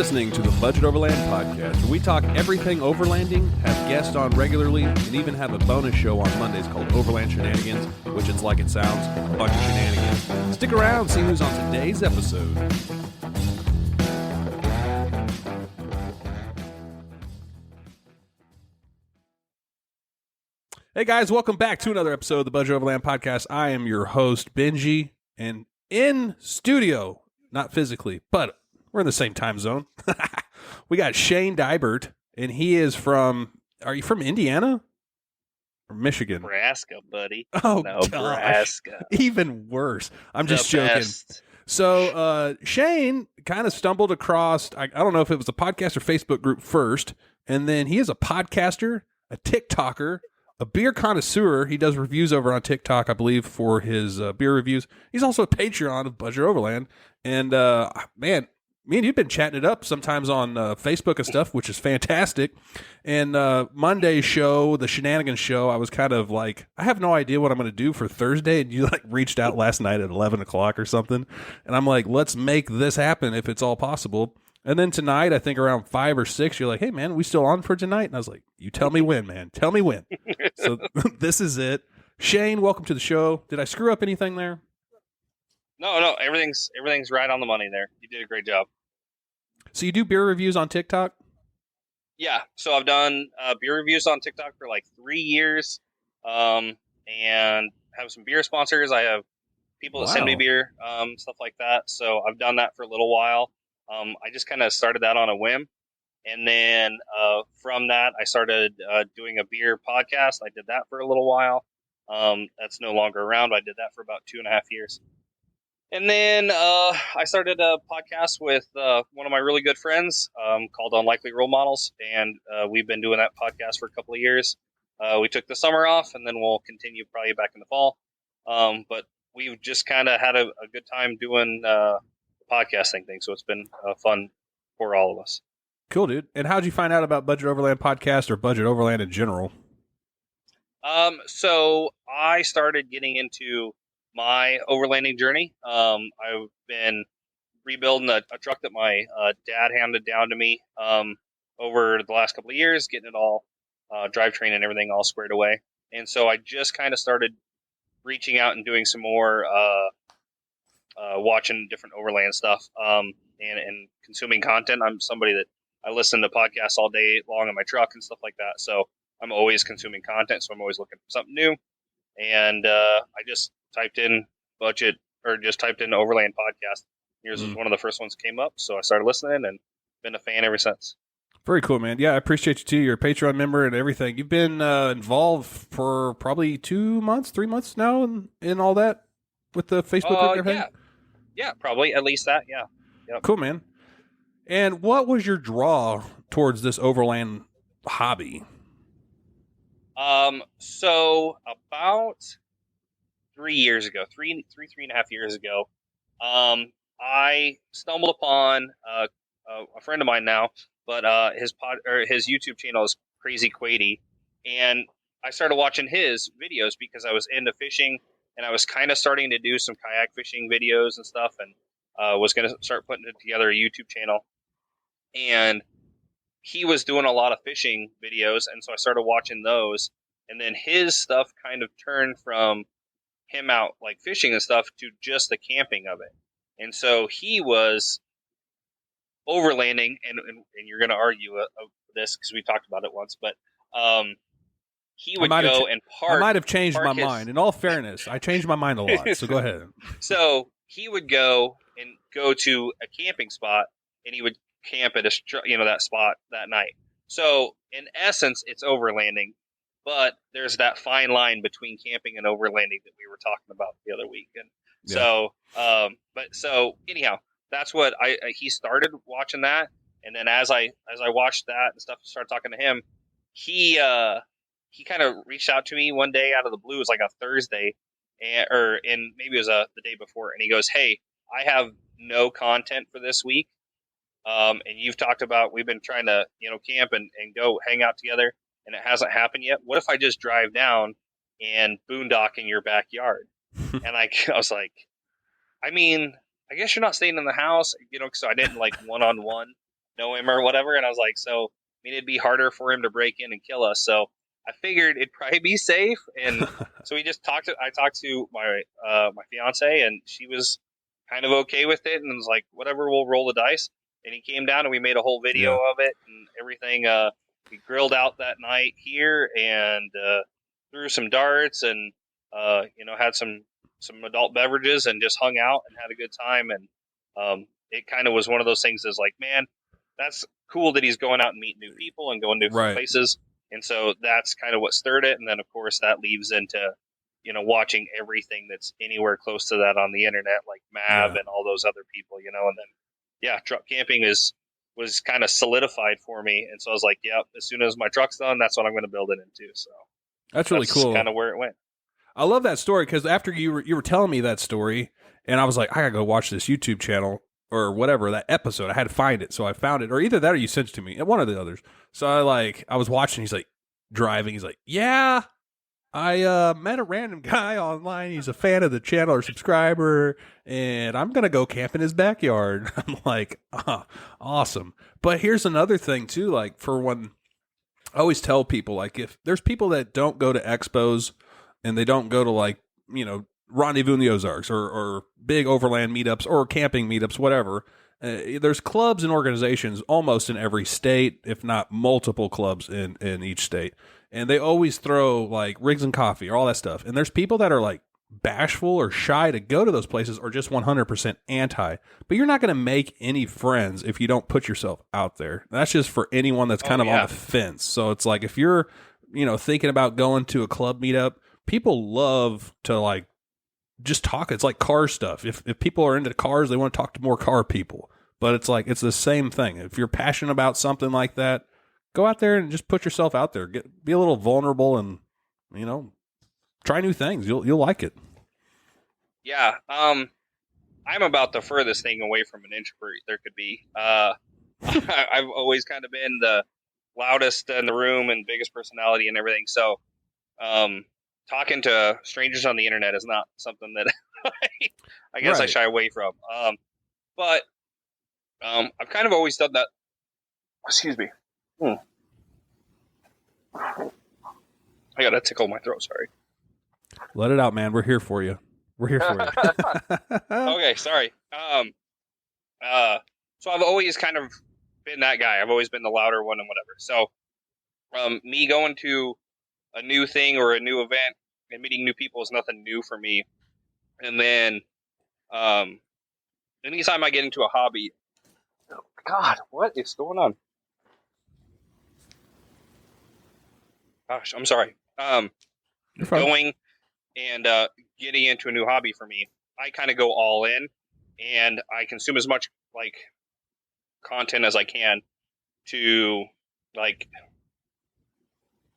listening to the Budget Overland podcast, where we talk everything overlanding, have guests on regularly, and even have a bonus show on Mondays called Overland Shenanigans, which it's like it sounds, a bunch of shenanigans. Stick around, see who's on today's episode. Hey guys, welcome back to another episode of the Budget Overland podcast. I am your host, Benji, and in studio, not physically, but we're in the same time zone. We got Shane Deibert, and he is from, are you from Indiana? Or Michigan? Nebraska, buddy. Oh, no, gosh. Nebraska. Even worse. I'm just joking. Best. So Shane kind of stumbled across, I don't know if it was a podcast or Facebook group first, and then he is a podcaster, a TikToker, a beer connoisseur. He does reviews over on TikTok, I believe, for his beer reviews. He's also a Patreon of Budget Overland. And, man, me and you've been chatting it up sometimes on Facebook and stuff, which is fantastic. And Monday's show, the Shenanigans show, I was kind of like, I have no idea what I'm going to do for Thursday. And you like reached out last night at 11 o'clock or something. And I'm like, let's make this happen if it's all possible. And then tonight, I think around 5 or 6, you're like, hey, man, we still on for tonight? And I was like, you tell me when, man. Tell me when. So this is it. Shane, welcome to the show. Did I screw up anything there? No, everything's right on the money there. You did a great job. So you do beer reviews on TikTok? Yeah, so I've done beer reviews on TikTok for like 3 years, and have some beer sponsors. I have people that send me beer, stuff like that. So I've done that for a little while. I just kind of started that on a whim. And then from that, I started doing a beer podcast. I did that for a little while. That's no longer around. I did that for about 2.5 years. And then I started a podcast with one of my really good friends called Unlikely Role Models. And we've been doing that podcast for a couple of years. We took the summer off, and then we'll continue probably back in the fall. But we've just kind of had a good time doing podcasting thing, so it's been fun for all of us. Cool, dude. And how'd you find out about Budget Overland podcast or Budget Overland in general? So I started getting into my overlanding journey. I've been rebuilding a truck that my dad handed down to me over the last couple of years, getting it all drivetrain and everything all squared away. And so I just kind of started reaching out and doing some more watching different overland stuff and consuming content. I'm somebody that I listen to podcasts all day long in my truck and stuff like that. So I'm always consuming content. So I'm always looking for something new. And I just typed in budget or just typed in Overland podcast. Yours was one of the first ones that came up. So I started listening and been a fan ever since. Very cool, man. Yeah, I appreciate you too. You're a Patreon member and everything. You've been involved for probably 2 months, 3 months now in all that with the Facebook group and everything? Yeah, probably at least that. Yeah. Yep. Cool, man. And what was your draw towards this overland hobby? So about 3 years ago, three and a half years ago, I stumbled upon a friend of mine now, but his YouTube channel is Crazy Quady, and I started watching his videos because I was into fishing, and I was kind of starting to do some kayak fishing videos and stuff, and was going to start putting together a YouTube channel. And he was doing a lot of fishing videos, and so I started watching those. And then his stuff kind of turned from him out like fishing and stuff to just the camping of it. And so he was overlanding, and you're going to argue this because we talked about it once, but he would go and park. I might have changed my mind. In all fairness, I changed my mind a lot, so go ahead. So he would go to a camping spot, and he would camp at that spot that night. So in essence, it's overlanding, but there's that fine line between camping and overlanding that we were talking about the other week. And so anyhow, that's what he started watching that. And then as I watched that and stuff, started talking to him, he kind of reached out to me one day out of the blue. It was like a Thursday and maybe it was the day before. And he goes, "Hey, I have no content for this week. And you've talked about, we've been trying to, camp and go hang out together, and it hasn't happened yet. What if I just drive down and boondock in your backyard?" And I was like, I mean, I guess you're not staying in the house, so I didn't like one-on-one know him or whatever. And I was like, so I mean, it'd be harder for him to break in and kill us. So I figured it'd probably be safe. And so I talked to my fiance, and she was kind of okay with it, and was like, whatever, we'll roll the dice. And he came down, and we made a whole video of it and everything. We grilled out that night here, and threw some darts, and had some adult beverages, and just hung out and had a good time. And it kind of was one of those things that's like, man, that's cool that he's going out and meeting new people and going to different places. And so that's kind of what stirred it. And then, of course, that leaves into, watching everything that's anywhere close to that on the internet, like Mav and all those other people, and then, truck camping was kind of solidified for me. And so I was like, as soon as my truck's done, that's what I'm going to build it into. So that's really cool. Kind of where it went. I love that story, because after you were telling me that story, and I was like, I gotta go watch this YouTube channel or whatever, that episode. I had to find it, so I found it, or either that or you sent it to me, one of the others. So I was watching. He's like driving. He's like, yeah, I met a random guy online. He's a fan of the channel or subscriber, and I'm gonna go camp in his backyard. I'm like, awesome. But here's another thing too. Like, for when I always tell people, like, if there's people that don't go to expos and they don't go to, like, Rendezvous in the Ozarks or big overland meetups or camping meetups, whatever. There's clubs and organizations almost in every state, if not multiple clubs in each state. And they always throw, like, rigs and coffee or all that stuff. And there's people that are, like, bashful or shy to go to those places, or just 100% anti. But you're not going to make any friends if you don't put yourself out there. That's just for anyone that's kind of on the fence. So it's like, if you're, thinking about going to a club meetup, people love to, like, just talk. It's like car stuff. If people are into cars, they want to talk to more car people. But it's like, it's the same thing. If you're passionate about something like that, go out there and just put yourself out there. Be a little vulnerable and, try new things. You'll like it. Yeah. I'm about the furthest thing away from an introvert there could be. I've always kind of been the loudest in the room and biggest personality and everything. So, talking to strangers on the internet is not something that I guess I shy away from. But I've kind of always done that. Excuse me. I got a tickle in my throat. Sorry. Let it out, man. We're here for you. We're here for you. Okay. Sorry. So I've always kind of been that guy. I've always been the louder one and whatever. So, me going to a new thing or a new event and meeting new people is nothing new for me. And then, anytime I get into a hobby, God, what is going on? Gosh, I'm sorry. Going and getting into a new hobby for me, I kind of go all in, and I consume as much, like, content as I can to, like,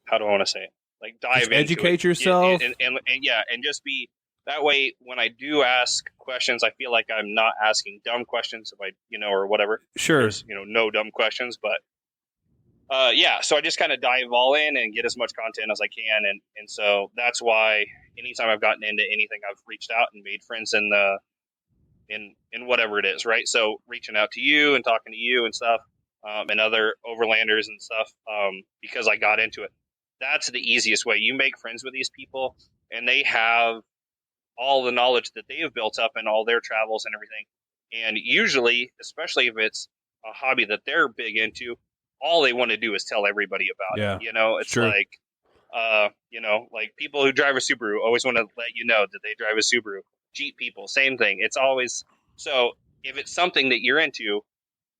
how do I want to say it? Like, dive just into educate it. yourself, and just be that way. When I do ask questions, I feel like I'm not asking dumb questions, if I, or whatever. Sure. There's, no dumb questions, but so I just kind of dive all in and get as much content as I can, and so that's why anytime I've gotten into anything, I've reached out and made friends in whatever it is, right? So reaching out to you and talking to you and stuff, and other overlanders and stuff, because I got into it. That's the easiest way. You make friends with these people, and they have all the knowledge that they have built up in all their travels and everything. And usually, especially if it's a hobby that they're big into, all they want to do is tell everybody about it. It's true. like, like people who drive a Subaru always want to let you know that they drive a Subaru. Jeep people, same thing. It's always, so if it's something that you're into,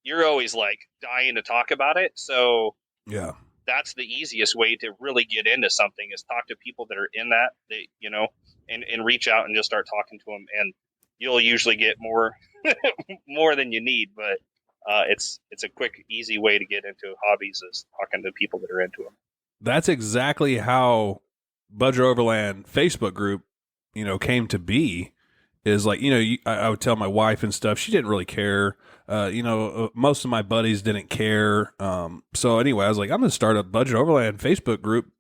you're always like dying to talk about it. So yeah, that's the easiest way to really get into something, is talk to people that are in that, and reach out and just start talking to them. And you'll usually get more, more than you need, but it's a quick, easy way to get into hobbies, is talking to people that are into them. That's exactly how Budget Overland Facebook group, came to be. Is like, I would tell my wife and stuff. She didn't really care. Most of my buddies didn't care. So anyway, I was like, I'm going to start a Budget Overland Facebook group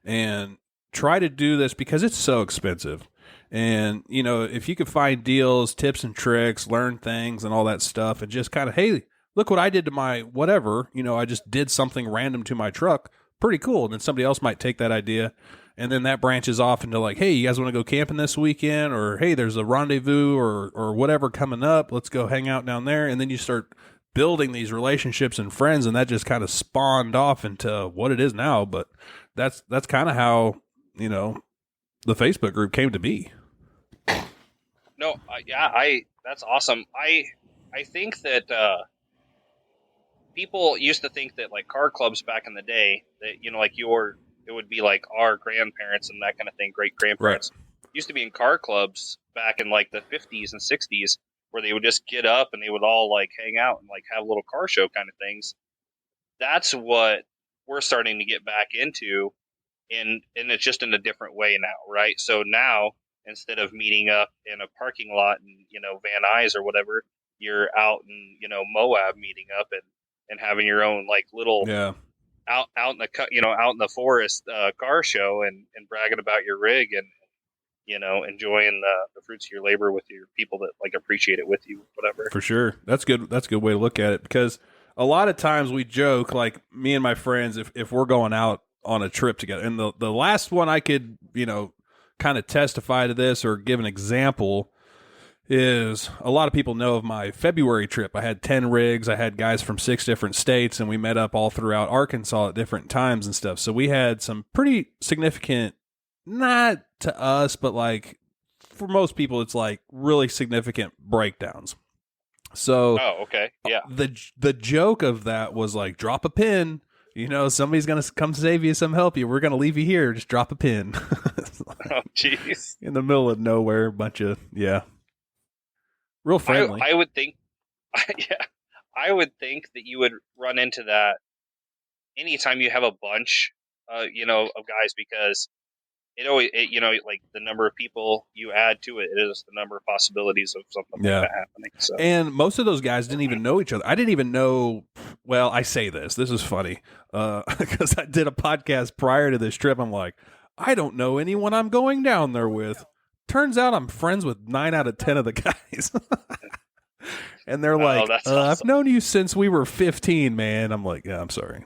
and try to do this, because it's so expensive. And, if you could find deals, tips and tricks, learn things and all that stuff, and just kind of, hey, look what I did to my whatever, I just did something random to my truck. Pretty cool. And then somebody else might take that idea, and then that branches off into like, hey, you guys want to go camping this weekend? Or, hey, there's a rendezvous or whatever coming up. Let's go hang out down there. And then you start building these relationships and friends, and that just kind of spawned off into what it is now. But that's kind of how, the Facebook group came to be. No, that's awesome. I think that people used to think that like car clubs back in the day that it would be like our grandparents and that kind of thing, great grandparents used to be in car clubs back in like the 50s and 60s where they would just get up and they would all like hang out and like have a little car show kind of things. That's what we're starting to get back into, and it's just in a different way now, right? So now instead of meeting up in a parking lot and Van Nuys or whatever, you're out in Moab meeting up and having your own like little out in the out in the forest car show and bragging about your rig and enjoying the fruits of your labor with your people that like appreciate it with you, whatever. For sure. That's good. That's a good way to look at it, because a lot of times we joke, like me and my friends, if we're going out on a trip together, and the last one I could, kind of testify to this or give an example is, a lot of people know of my February trip. I had 10 rigs. I had guys from 6 different states, and we met up all throughout Arkansas at different times and stuff. So we had some pretty significant, not to us, but like for most people, it's like really significant breakdowns. So, okay. Yeah. The joke of that was like, drop a pin, somebody's going to come save you, help you. We're going to leave you here. Just drop a pin. Oh, jeez. In the middle of nowhere, bunch of, real friendly. I would think, I would think that you would run into that anytime you have a bunch, of guys, because it always, like the number of people you add to it, it is the number of possibilities of something like that happening. So. And most of those guys didn't even know each other. I didn't even know. Well, I say this is funny, because I did a podcast prior to this trip. I'm like, I don't know anyone I'm going down there with. Turns out I'm friends with 9 out of 10 of the guys. And they're like, awesome. I've known you since we were 15, man. I'm like, yeah, I'm sorry.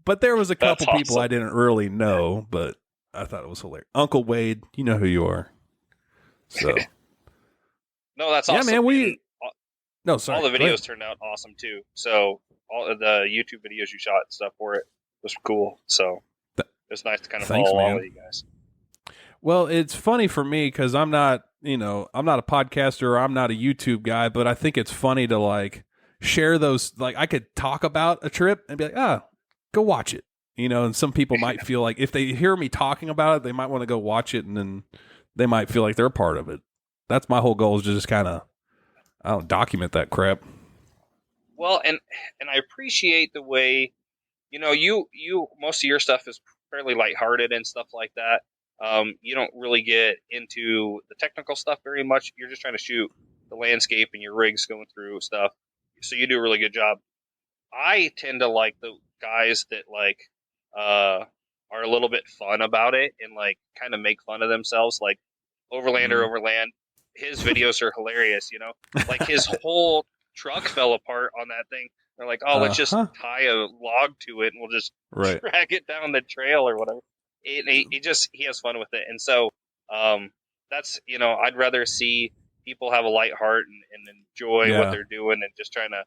But there was a couple people I didn't really know, but I thought it was hilarious. Uncle Wade, you know who you are. So, no, that's awesome. Yeah, man. All the videos turned out awesome too. So all of the YouTube videos you shot and stuff for it was cool. So it's nice to kind of follow along with you guys. Well, it's funny for me because I'm not a podcaster or I'm not a YouTube guy, but I think it's funny to like share those. Like I could talk about a trip and be like, go watch it. And some people might feel like if they hear me talking about it, they might want to go watch it, and then they might feel like they're a part of it. That's my whole goal, is to just kind of, document that crap. Well, and I appreciate the way, you most of your stuff is fairly lighthearted and stuff like that. You don't really get into the technical stuff very much. You're just trying to shoot the landscape and your rigs going through stuff. So you do a really good job. I tend to like the guys that like are a little bit fun about it and like kind of make fun of themselves, like Overland. His videos are hilarious, like his whole truck fell apart on that thing. They're like, let's just tie a log to it and we'll just drag it down the trail or whatever. He has fun with it. And so that's, I'd rather see people have a light heart and enjoy what they're doing and just trying to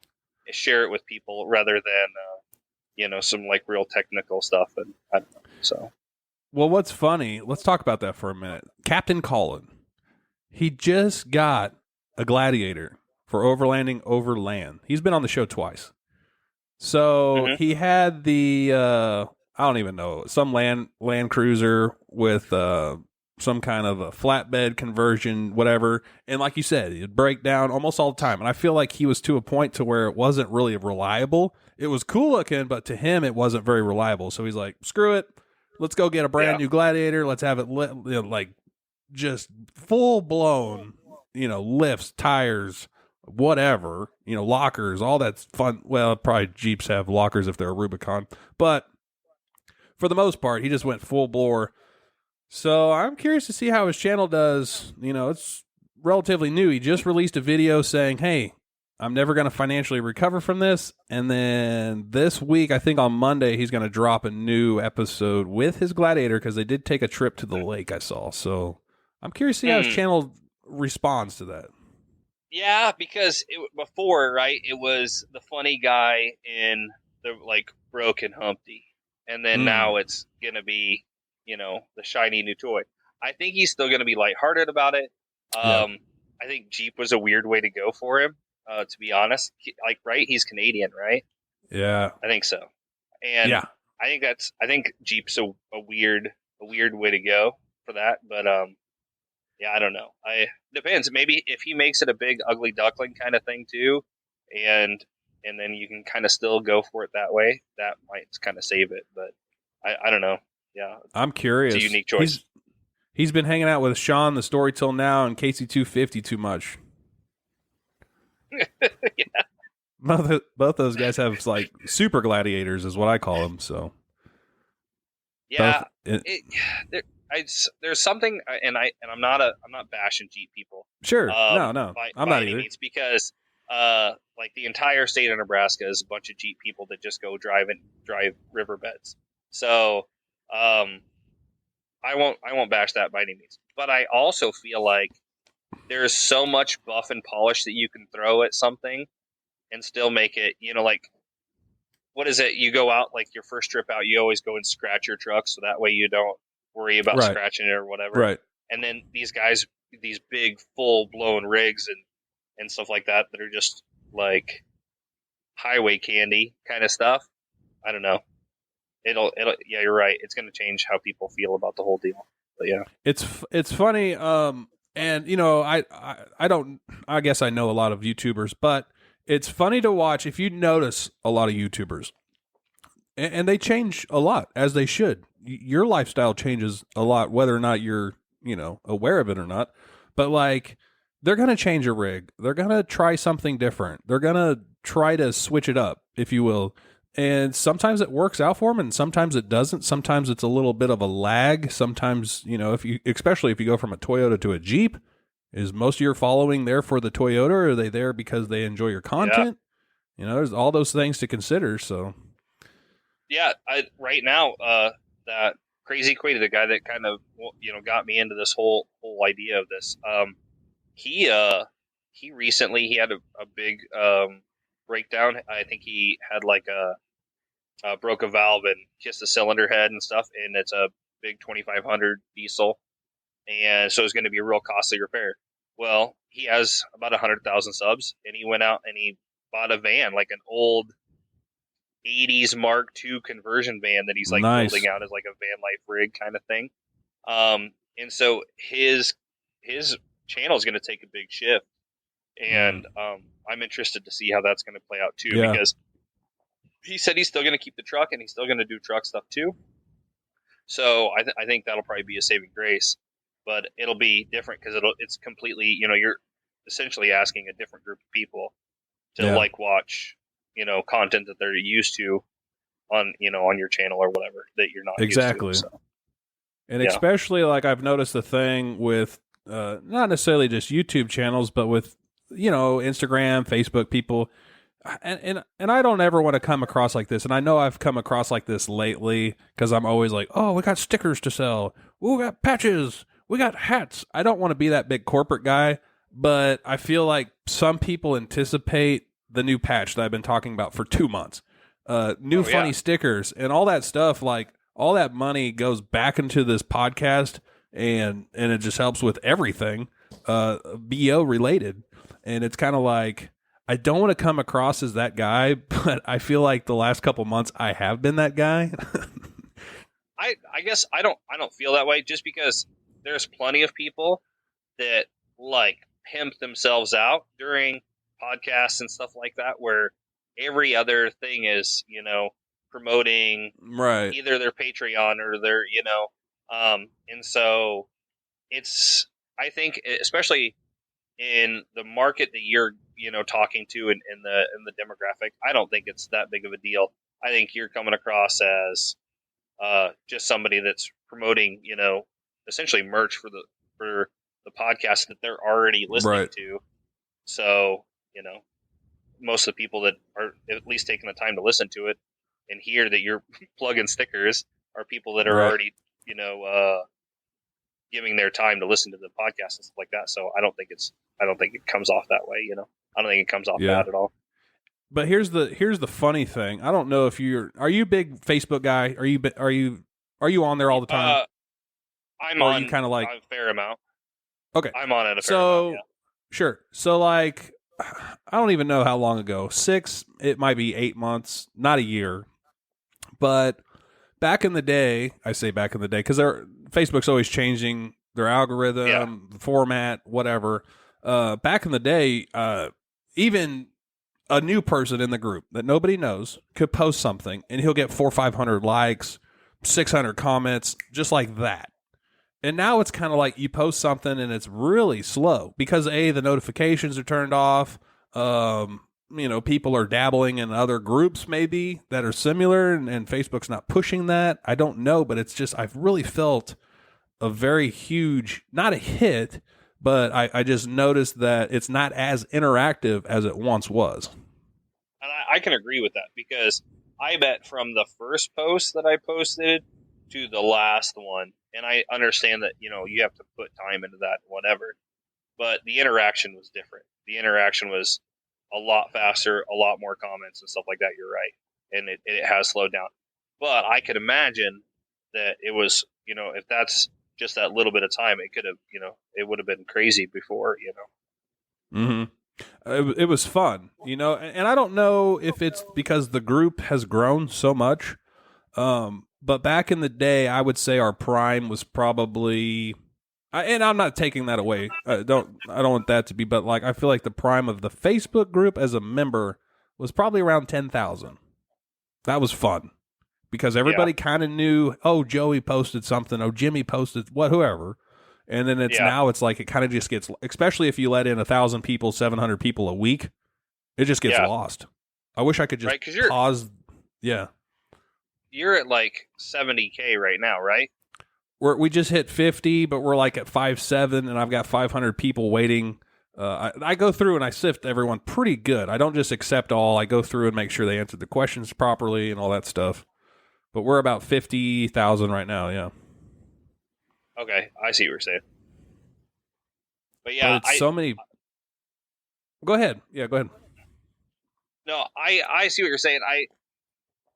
share it with people rather than, some like real technical stuff. And I don't know. So, well, what's funny, let's talk about that for a minute. Captain Colin, he just got a Gladiator for overlanding Overland. He's been on the show twice. So he had the, I don't even know, some Land Cruiser with some kind of a flatbed conversion, whatever. And like you said, it'd break down almost all the time. And I feel like he was to a point to where it wasn't really reliable. It was cool looking, but to him, it wasn't very reliable. So he's like, screw it. Let's go get a brand new Gladiator. Let's have it like just full blown, lifts, tires, whatever, lockers, all that's fun. Well, probably Jeeps have lockers if they're a Rubicon, but for the most part, he just went full bore. So I'm curious to see how his channel does. It's relatively new. He just released a video saying, hey, I'm never going to financially recover from this. And then this week, I think on Monday, he's going to drop a new episode with his gladiator because they did take a trip to the lake, I saw. So I'm curious to see how his channel responds to that. Yeah, because before, right, it was the funny guy in the like broken Humpty, and then now it's gonna be, the shiny new toy. I think he's still gonna be lighthearted about it. Yeah. I think Jeep was a weird way to go for him, to be honest. Right, he's Canadian, right? Yeah. I think so, and Yeah. I think Jeep's a weird way to go for that, but yeah, I don't know. Depends. Maybe if he makes it a big ugly duckling kind of thing too, and then you can kind of still go for it that way. That might kind of save it, but I don't know. Yeah, I'm curious. It's a unique choice. He's been hanging out with Sean, the Story Till Now, and Casey 250 too much. Yeah. Both those guys have like super gladiators, is what I call them. So yeah, there's something, and I'm not bashing Jeep people. Sure, no, I'm not either. Means, because like the entire state of Nebraska is a bunch of Jeep people that just go drive riverbeds. So I won't bash that by any means. But I also feel like there's so much buff and polish that you can throw at something and still make it, like, what is it? You go out, like your first trip out, you always go and scratch your truck so that way you don't worry about scratching it or whatever. Right. And then these guys, these big full blown rigs and stuff like that are just like highway candy kind of stuff. I don't know. It'll yeah, you're right. It's going to change how people feel about the whole deal. But yeah, it's funny. And I guess I know a lot of YouTubers, but it's funny to watch if you notice a lot of YouTubers, and they change a lot, as they should. Your lifestyle changes a lot, whether or not you're, aware of it or not. But like, they're going to change a rig. They're going to try something different. They're going to try to switch it up, if you will. And sometimes it works out for them, and sometimes it doesn't. Sometimes it's a little bit of a lag. Sometimes, especially if you go from a Toyota to a Jeep, is most of your following there for the Toyota, or are they there because they enjoy your content? Yeah. There's all those things to consider. So, yeah, right now, that Crazy Quaid, the guy that kind of got me into this whole idea of this, he recently had a big breakdown. I think he had like broke a valve and kissed the cylinder head and stuff, and it's a big 2500 diesel, and so it's going to be a real costly repair. Well, he has about 100,000 subs, and he went out and he bought a van, like an old 80s Mark II conversion van that he's like building out as like a van life rig kind of thing. And so his channel is going to take a big shift, and I'm interested to see how that's going to play out too, because he said he's still going to keep the truck and he's still going to do truck stuff too. So I think that'll probably be a saving grace, but it'll be different because it's completely, you're essentially asking a different group of people to like watch, content that they're used to on your channel or whatever that you're not exactly used to, so. And especially like I've noticed the thing with not necessarily just YouTube channels, but with Instagram, Facebook people, and I don't ever want to come across like this, and I know I've come across like this lately because I'm always like, oh, we got stickers to sell, we got patches, we got hats. I don't want to be that big corporate guy, but I feel like some people anticipate the new patch that I've been talking about for 2 months, funny stickers and all that stuff. Like, all that money goes back into this podcast, and it just helps with everything BO related. And it's kind of like, I don't want to come across as that guy, but I feel like the last couple months I have been that guy. I guess I don't feel that way, just because there's plenty of people that like pimp themselves out during podcasts and stuff like that, where every other thing is, promoting either their Patreon or their, and so it's, I think, especially in the market that you're, talking to in the demographic, I don't think it's that big of a deal. I think you're coming across as just somebody that's promoting, essentially merch for the podcast that they're already listening to. So, most of the people that are at least taking the time to listen to it and hear that you're plugging stickers are people that are Right. already, giving their time to listen to the podcast and stuff like that. So I don't think it comes off that way. I don't think it comes off Yeah. bad at all. But here's the funny thing. I don't know if are you a big Facebook guy? Are you on there all the time? I'm or on. You kind of like a fair amount. okay. I'm on it a fair amount. Yeah. Sure. So like, I don't even know how long ago. It might be 8 months, not a year. But back in the day, I say back in the day because Facebook's always changing their algorithm, format, whatever. Back in the day, even a new person in the group that nobody knows could post something and he'll get 400 or 500 likes, 600 comments, just like that. And now it's kind of like you post something and it's really slow because the notifications are turned off. People are dabbling in other groups maybe that are similar and Facebook's not pushing that. I don't know, but it's just, I've really felt a very huge, not a hit, but I just noticed that it's not as interactive as it once was. And I can agree with that because I bet from the first post that I posted to the last one, and I understand that, you have to put time into that, whatever, but the interaction was different. The interaction was a lot faster, a lot more comments and stuff like that. You're right. And it has slowed down. But I could imagine that it was, if that's just that little bit of time, it could have, it would have been crazy before, Mm-hmm. It was fun, and I don't know if it's because the group has grown so much. But back in the day, I would say our prime was probably, and I'm not taking that away. I don't want that to be, but like, I feel like the prime of the Facebook group as a member was probably around 10,000. That was fun because everybody kind of knew, oh, Joey posted something. Oh, Jimmy posted whoever. And then now it's like, it kind of just gets, especially if you let in 1,000 people, 700 people a week, it just gets lost. I wish I could just pause. Yeah. You're at like 70K right now, right? We just hit 50, but we're like at 5.7, and I've got 500 people waiting. I go through and I sift everyone pretty good. I don't just accept all. I go through and make sure they answered the questions properly and all that stuff. But we're about 50,000 right now, yeah. Okay, I see what you're saying. But yeah, but it's so many. Go ahead. Yeah, go ahead. No, I see what you're saying.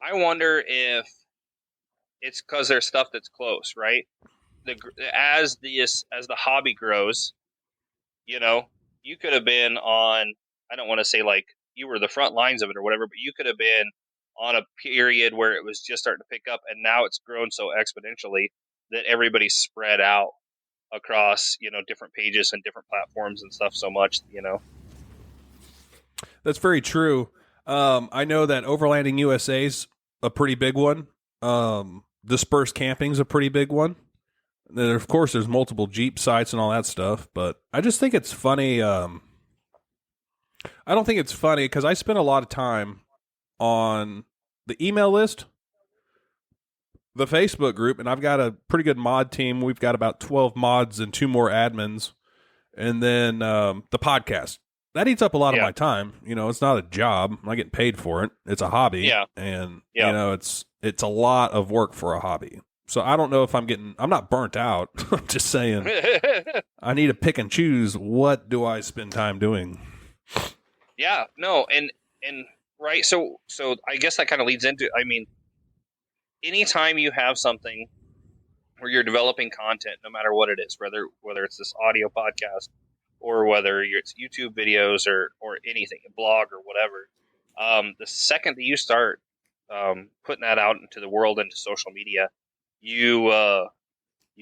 I wonder if it's because there's stuff that's close, right? As the hobby grows, you could have been on. I don't want to say like you were the front lines of it or whatever, but you could have been on a period where it was just starting to pick up, and now it's grown so exponentially that everybody's spread out across different pages and different platforms and stuff so much. That's very true. I know that Overlanding USA's a pretty big one. Dispersed Camping's a pretty big one. Then, of course, there's multiple Jeep sites and all that stuff, but I just think it's funny. I don't think it's funny because I spend a lot of time on the email list, the Facebook group, and I've got a pretty good mod team. We've got about 12 mods and 2 more admins, and then the podcast. That eats up a lot of my time. It's not a job. I'm not getting paid for it. It's a hobby. Yeah. And, it's a lot of work for a hobby. So I don't know if I'm not burnt out. I'm just saying I need to pick and choose what do I spend time doing. Yeah, no. And right. So I guess that kind of leads into, anytime you have something where you're developing content, no matter what it is, whether it's this audio podcast or whether it's YouTube videos or anything, a blog or whatever, the second that you start putting that out into the world, into social media, you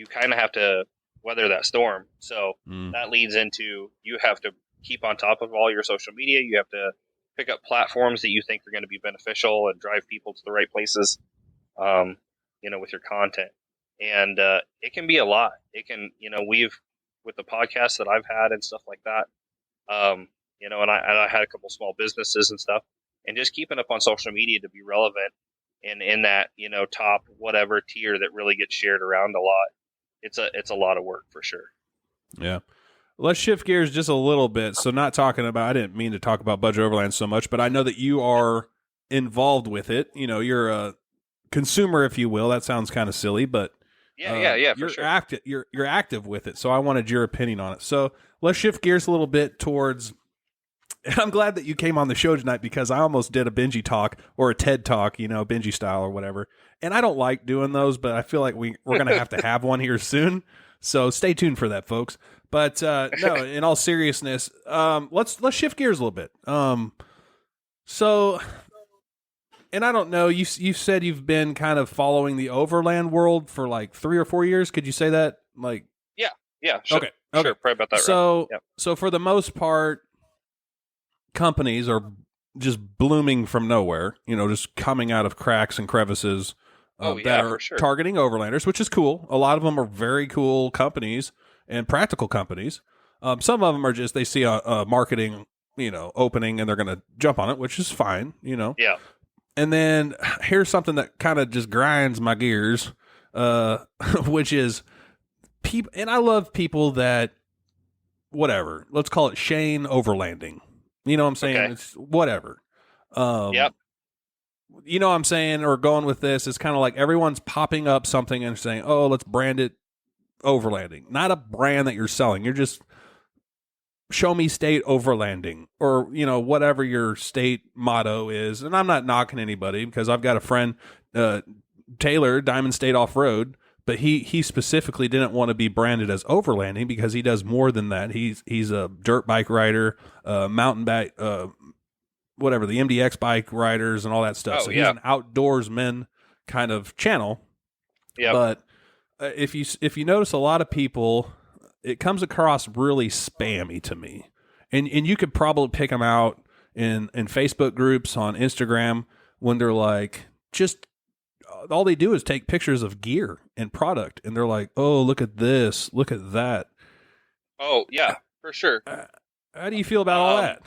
kind of have to weather that storm. So that leads into you have to keep on top of all your social media. You have to pick up platforms that you think are going to be beneficial and drive people to the right places, with your content. And it can be a lot. It can, with the podcasts that I've had and stuff like that, and I had a couple small businesses and stuff, and just keeping up on social media to be relevant and in that, top whatever tier that really gets shared around a lot. It's a lot of work for sure. Yeah. let's shift gears just a little bit. So not talking about, I didn't mean to talk about Budget Overland so much, but I know that you are involved with it. You know, you're a consumer, if you will. That sounds kind of silly, but Yeah, for you're sure. active. You're active with it. So I wanted your opinion on it. So let's shift gears a little bit towards. And I'm glad that you came on the show tonight because I almost did a Benji talk or a TED talk, you know, Benji style or whatever. And I don't like doing those, but I feel like we're going to have one here soon. So stay tuned for that, folks. But no, in all seriousness, let's shift gears a little bit. So, and I don't know, you said you've been kind of following the Overland world for like 3 or 4 years. Could you say that? Like, yeah, sure. Okay. Sure, probably about that. So, right. Yep. So for the most part, companies are just blooming from nowhere, you know, just coming out of cracks and crevices that are targeting overlanders, which is cool. A lot of them are very cool companies and practical companies. Some of them are just, they see a marketing, you know, opening and they're going to jump on it, which is fine, you know. Yeah. And then here's something that kind of just grinds my gears, which is people, and I love people that, whatever, let's call it Shane overlanding. You know what I'm saying? Okay. It's whatever. Yep. You know what I'm saying? Or going with this, it's kind of like everyone's popping up something and saying, oh, let's brand it overlanding. Not a brand that you're selling. You're just show me state overlanding or, you know, whatever your state motto is. And I'm not knocking anybody because I've got a friend, Taylor, Diamond State Off-Road, but he specifically didn't want to be branded as overlanding because he does more than that. He's a dirt bike rider, mountain bike, whatever, the MDX bike riders and all that stuff. So he's an outdoorsman kind of channel. Yeah. But if you notice, a lot of people, it comes across really spammy to me, and you could probably pick them out in Facebook groups, on Instagram, when they're like, just all they do is take pictures of gear and product, and they're like, oh, look at this, look at that. Oh yeah, for sure. How do you feel about all that?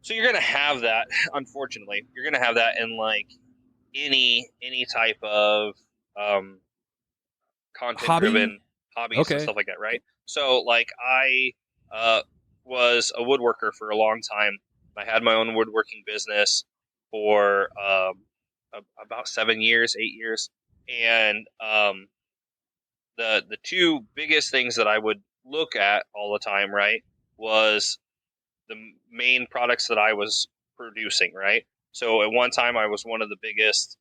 So you're gonna have that. Unfortunately, you're gonna have that in like any type of content-driven hobbies and stuff like that, right? So like I was a woodworker for a long time. I had my own woodworking business for about 7 years, 8 years, and the two biggest things that I would look at all the time, right, was the main products that I was producing, right? So at one time I was one of the biggest,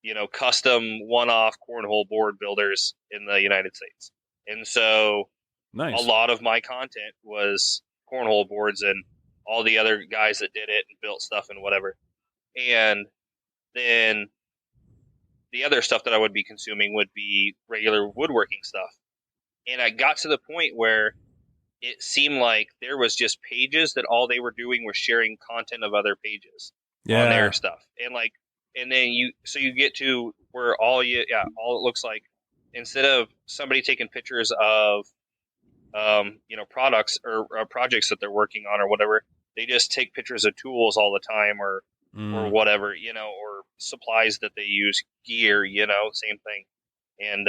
you know, custom one-off cornhole board builders in the United States. And so nice. A lot of my content was cornhole boards and all the other guys that did it and built stuff and whatever. And then the other stuff that I would be consuming would be regular woodworking stuff. And I got to the point where it seemed like there was just pages that all they were doing was sharing content of other pages on their stuff. And like, and then you get to where all it looks like, instead of somebody taking pictures of, you know, products or projects that they're working on or whatever, they just take pictures of tools all the time or whatever, you know, or supplies that they use, gear, you know, same thing. And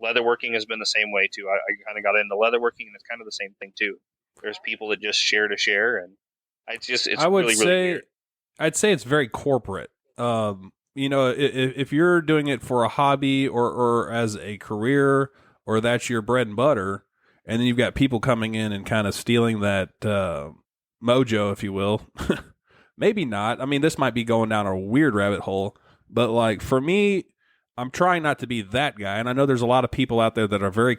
leatherworking has been the same way too. I kind of got into leatherworking, and it's kind of the same thing too. There's people that just share to share, and it's really weird. I'd say it's very corporate. You know, if you're doing it for a hobby or as a career, or that's your bread and butter, and then you've got people coming in and kind of stealing that mojo, if you will. Maybe not. I mean, this might be going down a weird rabbit hole, but like for me, I'm trying not to be that guy. And I know there's a lot of people out there that are very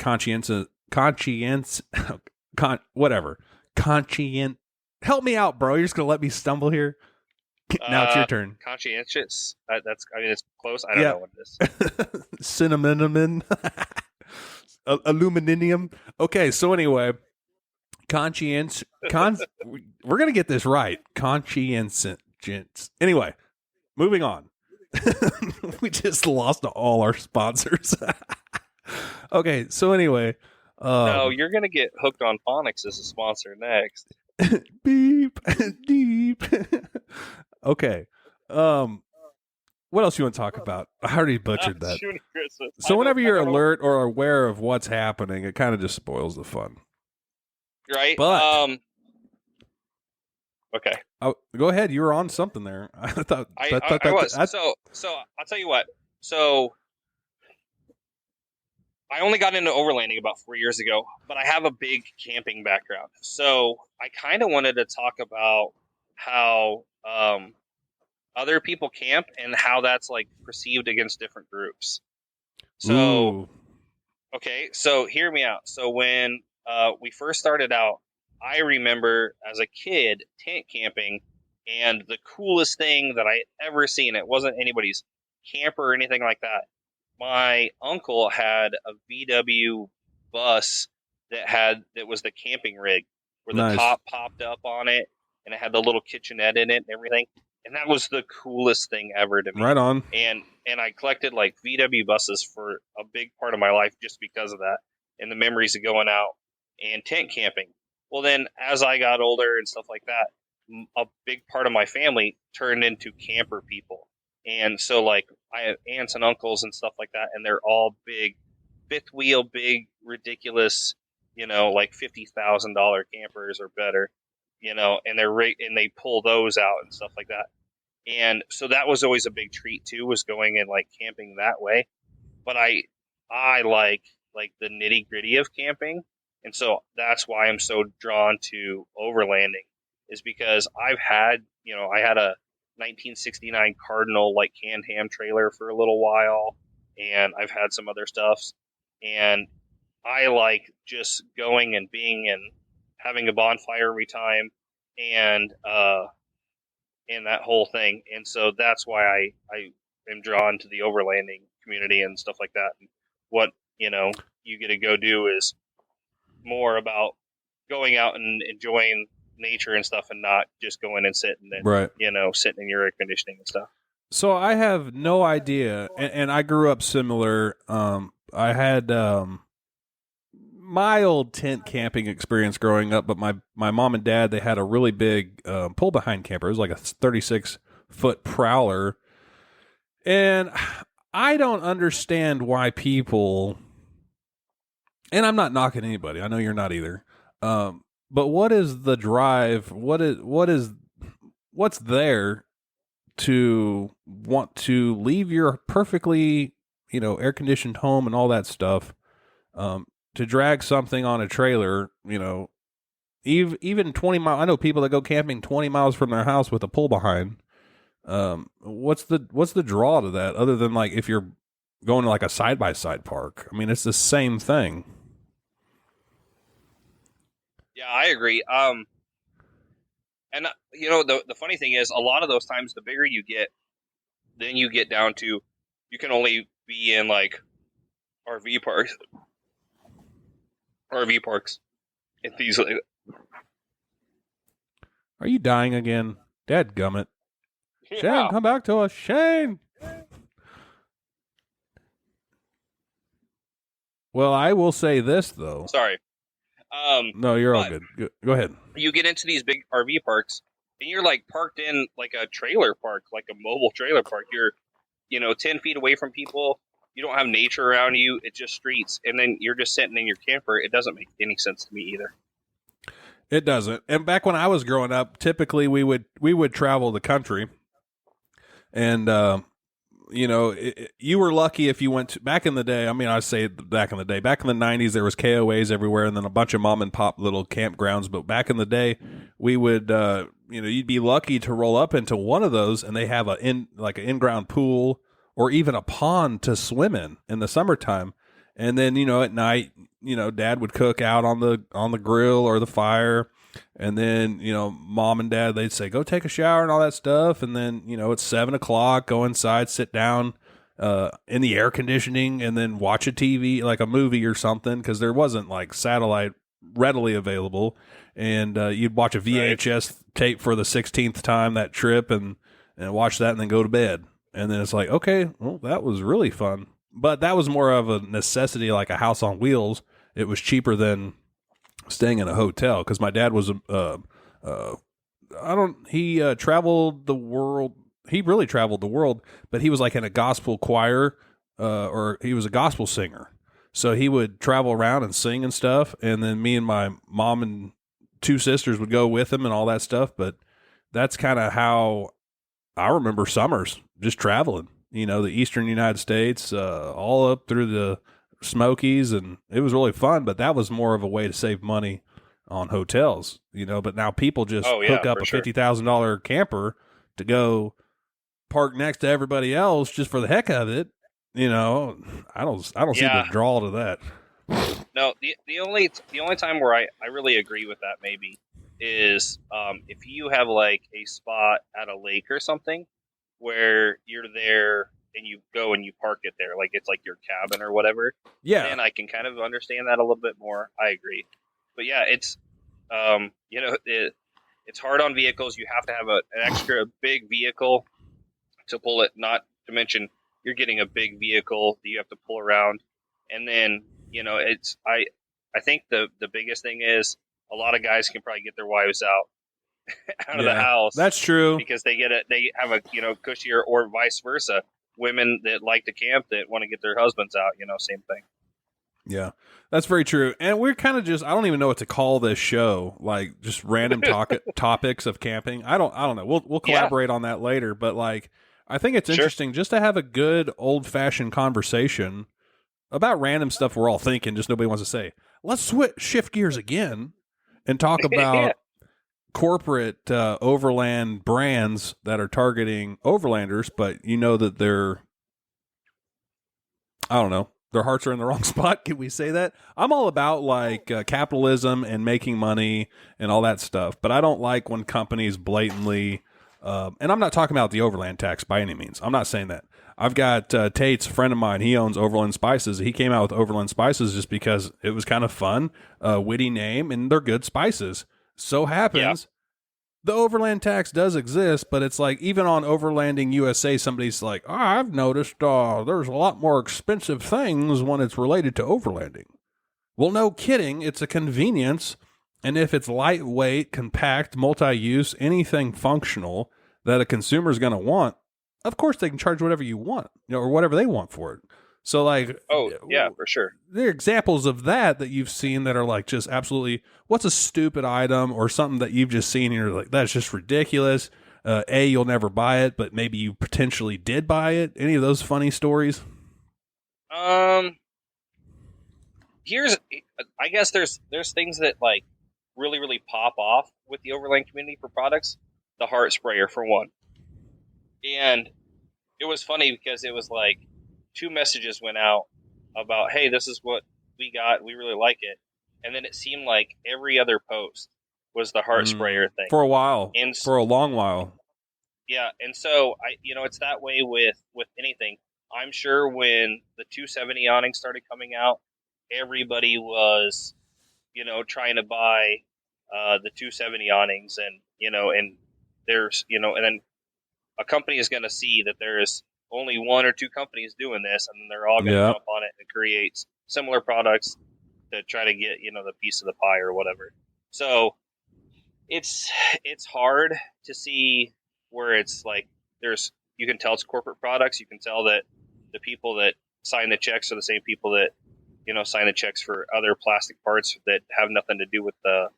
help me out, bro. You're just going to let me stumble here. Now it's your turn. Conscientious. It's close. I don't know what it is. Cinnamon. Aluminum. Okay. So anyway, we're going to get this right. Conscientious. Anyway, moving on. We just lost all our sponsors. Okay, so anyway, no, you're gonna get hooked on phonics as a sponsor next. Beep deep. Okay, what else you want to talk about? I already butchered that. Shooting Christmas. So whenever I you're don't know. alert or aware of what's happening, it kind of just spoils the fun. Right? But Okay. go ahead. You were on something there. I thought I was. So I'll tell you what. So I only got into overlanding about 4 years ago, but I have a big camping background. So I kind of wanted to talk about how other people camp and how that's like perceived against different groups. So, Ooh. okay, so hear me out. So when we first started out, I remember as a kid tent camping, and the coolest thing that I ever seen, it wasn't anybody's camper or anything like that. My uncle had a VW bus that was the camping rig, where the Nice. top popped up on it, and it had the little kitchenette in it and everything. And that was the coolest thing ever to me. Right on. And I collected like VW buses for a big part of my life just because of that, and the memories of going out and tent camping. Well, then as I got older and stuff like that, a big part of my family turned into camper people. And so like I have aunts and uncles and stuff like that, and they're all big fifth wheel, big, ridiculous, like $50,000 campers or better, and and they pull those out and stuff like that. And so that was always a big treat too, was going and like camping that way. But I like the nitty gritty of camping, and so that's why I'm so drawn to overlanding, is because I had a 1969 Cardinal like canned ham trailer for a little while, and I've had some other stuffs, and I like just going and being and having a bonfire every time, and that whole thing. And so that's why I am drawn to the overlanding community and stuff like that. And what you get to go do is more about going out and enjoying nature and stuff, and not just going and sitting and Right. Sitting in your air conditioning and stuff. So I have no idea, and I grew up similar. I had mild tent camping experience growing up, but my mom and dad, they had a really big pull behind camper. It was like a 36-foot Prowler, and I don't understand why people. And I'm not knocking anybody. I know you're not either. But what is the drive? What's there to want to leave your perfectly, air conditioned home and all that stuff, to drag something on a trailer, even 20 miles. I know people that go camping 20 miles from their house with a pull behind. What's the draw to that, other than like if you're going to like a side-by-side park? I mean, it's the same thing. Yeah, I agree. And the funny thing is, a lot of those times, the bigger you get, then you get down to you can only be in like RV parks, and these. Are you dying again? Dadgummit. Yeah. Shane, come back to us. Shane. Well, I will say this though. Sorry. No, you're all good. Go ahead. You get into these big RV parks, and you're like parked in like a trailer park, like a mobile trailer park. You're, 10 feet away from people. You don't have nature around you. It's just streets. And then you're just sitting in your camper. It doesn't make any sense to me either. It doesn't. And back when I was growing up, typically we would travel the country, and you were lucky if you went to, back in the day. I mean, I say back in the day. Back in the 90s, there was KOAs everywhere, and then a bunch of mom and pop little campgrounds. But back in the day, we would, you'd be lucky to roll up into one of those, and they have an in-ground pool or even a pond to swim in the summertime. And then at night, Dad would cook out on the grill or the fire. And then, mom and dad, they'd say, go take a shower and all that stuff. And then, it's 7:00, go inside, sit down in the air conditioning, and then watch a TV, like a movie or something, because there wasn't like satellite readily available. And you'd watch a VHS tape for the 16th time that trip, and watch that and then go to bed. And then it's like, okay, well, that was really fun. But that was more of a necessity, like a house on wheels. It was cheaper than staying in a hotel, because my dad was he traveled the world. he really traveled the world, but he was like in a gospel choir, or he was a gospel singer. So he would travel around and sing and stuff. And then me and my mom and 2 sisters would go with him and all that stuff. But that's kind of how I remember summers, just traveling, the Eastern United States, all up through the Smokies. And it was really fun, but that was more of a way to save money on hotels, but now people just hook up a $50,000 camper to go park next to everybody else just for the heck of it. I don't see the draw to that. No, the only time where I really agree with that maybe is if you have like a spot at a lake or something where you're there and you go and you park it there, like it's like your cabin or whatever. Yeah. And I can kind of understand that a little bit more. I agree. But yeah, it's it's hard on vehicles. You have to have an extra big vehicle to pull it, not to mention you're getting a big vehicle that you have to pull around. And then, I think the biggest thing is a lot of guys can probably get their wives out of the house. That's true. Because they have a, cushier, or vice versa. Women that like to camp that want to get their husbands out, same thing. Yeah, that's very true. And we're kind of just, I don't even know what to call this show, like just random topics of camping. I don't know. We'll collaborate on that later, but like, I think it's interesting just to have a good old fashioned conversation about random stuff we're all thinking, just nobody wants to say. Let's shift gears again and talk about corporate overland brands that are targeting overlanders, but that they're, I don't know, their hearts are in the wrong spot. Can we say that? I'm all about like capitalism and making money and all that stuff, but I don't like when companies blatantly, and I'm not talking about the overland tax by any means. I'm not saying that. I've got Tate's a friend of mine. He owns Overland Spices. He came out with Overland Spices just because it was kind of fun, witty name, and they're good spices. So happens the overland tax does exist, but it's like even on Overlanding USA, somebody's like, I've noticed there's a lot more expensive things when it's related to overlanding. Well, no kidding. It's a convenience. And if it's lightweight, compact, multi-use, anything functional that a consumer is going to want, of course they can charge whatever you want, or whatever they want for it. So like, for sure. There are examples of that you've seen that are like just absolutely, what's a stupid item or something that you've just seen and you're like, that's just ridiculous. You'll never buy it, but maybe you potentially did buy it. Any of those funny stories? I guess there's things that like really, really pop off with the overland community for products. The heart sprayer for one. And it was funny because it was like 2 messages went out about, hey, this is what we got. We really like it. And then it seemed like every other post was the heart sprayer thing. For a while. For a long while. Yeah. And so, it's that way with anything. I'm sure when the 270 awning started coming out, everybody was, trying to buy the 270 awnings and there's, and then a company is going to see that there is only 1 or 2 companies doing this, and then they're all going to jump on it and create similar products to try to get, the piece of the pie or whatever. So it's hard to see where it's like you can tell it's corporate products. You can tell that the people that sign the checks are the same people that, sign the checks for other plastic parts that have nothing to do with the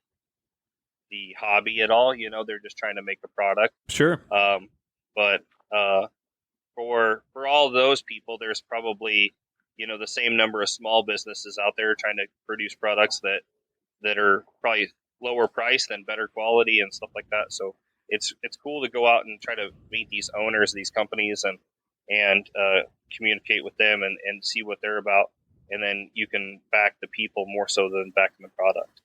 hobby at all. They're just trying to make a product. Sure. But for all those people, there's probably, the same number of small businesses out there trying to produce products that are probably lower price than better quality and stuff like that. So it's cool to go out and try to meet these owners, these companies, and communicate with them and see what they're about. And then you can back the people more so than backing the product.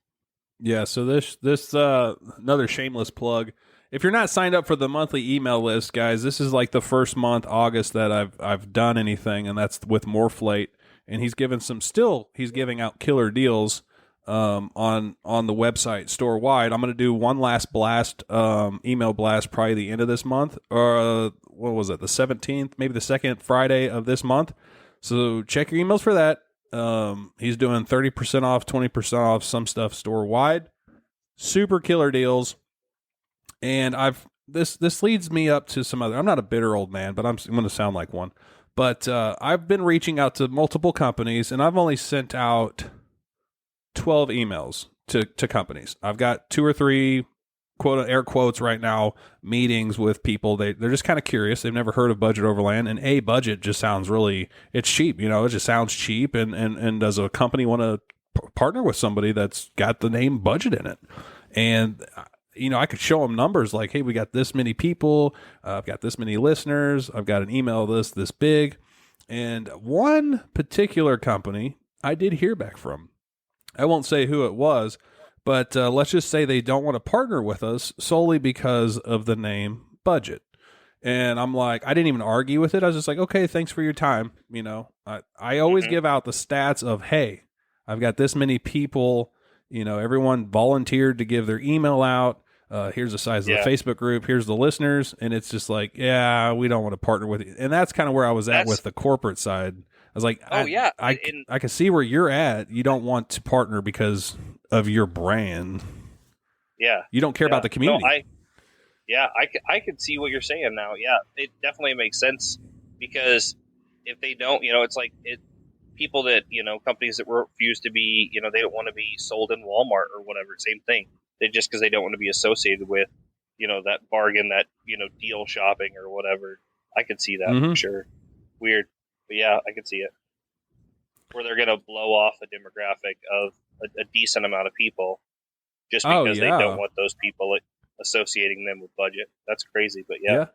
Yeah. So this another shameless plug. If you're not signed up for the monthly email list, guys, this is like the first month, August, that I've done anything, and that's with Morphlate. And he's giving out killer deals on the website store wide. I'm going to do one last blast, email blast, probably the end of this month, or what was it, the 17th, maybe the second Friday of this month. So check your emails for that. He's doing 30% off, 20% off some stuff store wide. Super killer deals. And I've this leads me up to some other. I'm not a bitter old man, but I'm going to sound like one. But I've been reaching out to multiple companies, and I've only sent out 12 emails to companies. I've got 2 or 3 quote air quotes right now meetings with people. They're just kind of curious. They've never heard of Budget Overland, and budget just sounds really, it's cheap. It just sounds cheap. And does a company want to partner with somebody that's got the name Budget in it? And I could show them numbers like, hey, we got this many people, I've got this many listeners, I've got an email this big. And one particular company I did hear back from. I won't say who it was, but let's just say they don't want to partner with us solely because of the name Budget. And I'm like, I didn't even argue with it. I was just like, okay, thanks for your time. I always give out the stats of, hey, I've got this many people, everyone volunteered to give their email out. Here's the size of the Facebook group. Here's the listeners. And it's just like, yeah, we don't want to partner with you. And that's kind of where I was at with the corporate side. I was like, I can see where you're at. You don't want to partner because of your brand. Yeah. You don't care about the community. No, I could see what you're saying now. Yeah, it definitely makes sense because if they don't, it's like people that, companies that refuse to be, they don't want to be sold in Walmart or whatever. Same thing. Just because they don't want to be associated with, that bargain, that, deal shopping or whatever. I could see that for sure. Weird. But yeah, I could see it. Where they're going to blow off a demographic of a decent amount of people just because they don't want those people associating them with Budget. That's crazy, but yeah.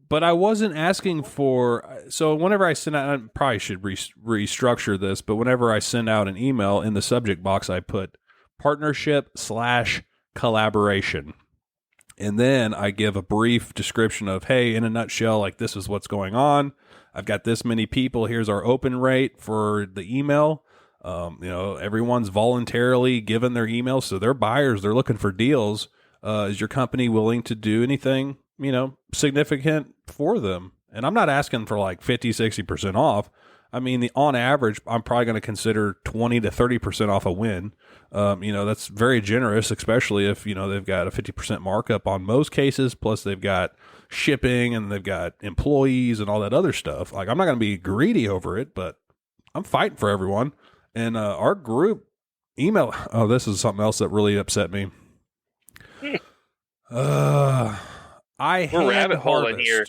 But I wasn't asking for, so whenever I send out, I probably should restructure this, but whenever I send out an email in the subject box, I put partnership/collaboration. And then I give a brief description of, hey, in a nutshell, like this is what's going on. I've got this many people. Here's our open rate for the email. Everyone's voluntarily given their emails. So they're buyers. They're looking for deals. Is your company willing to do anything, significant for them? And I'm not asking for like 50, 60% off. I mean, on average, I'm probably going to consider 20 to 30% off a win. That's very generous, especially if, they've got a 50% markup on most cases, plus they've got shipping and they've got employees and all that other stuff. Like, I'm not going to be greedy over it, but I'm fighting for everyone. And our group email, this is something else that really upset me. We're rabbit holing here.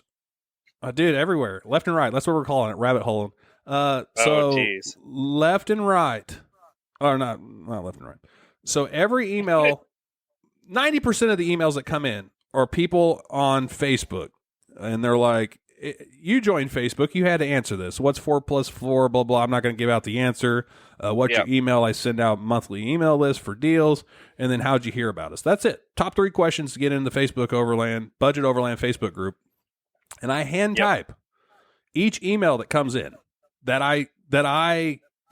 Dude, everywhere, left and right. That's what we're calling it, rabbit holing. Geez. Left and right, or not left and right. So every email, 90% of the emails that come in are people on Facebook, and they're like, you joined Facebook, you had to answer this. What's 4 + 4, blah, blah. I'm not going to give out the answer. What's your email? I send out monthly email list for deals. And then how'd you hear about us? That's it. Top 3 questions to get into the Facebook Budget Overland Facebook group. And I hand type each email that comes in that I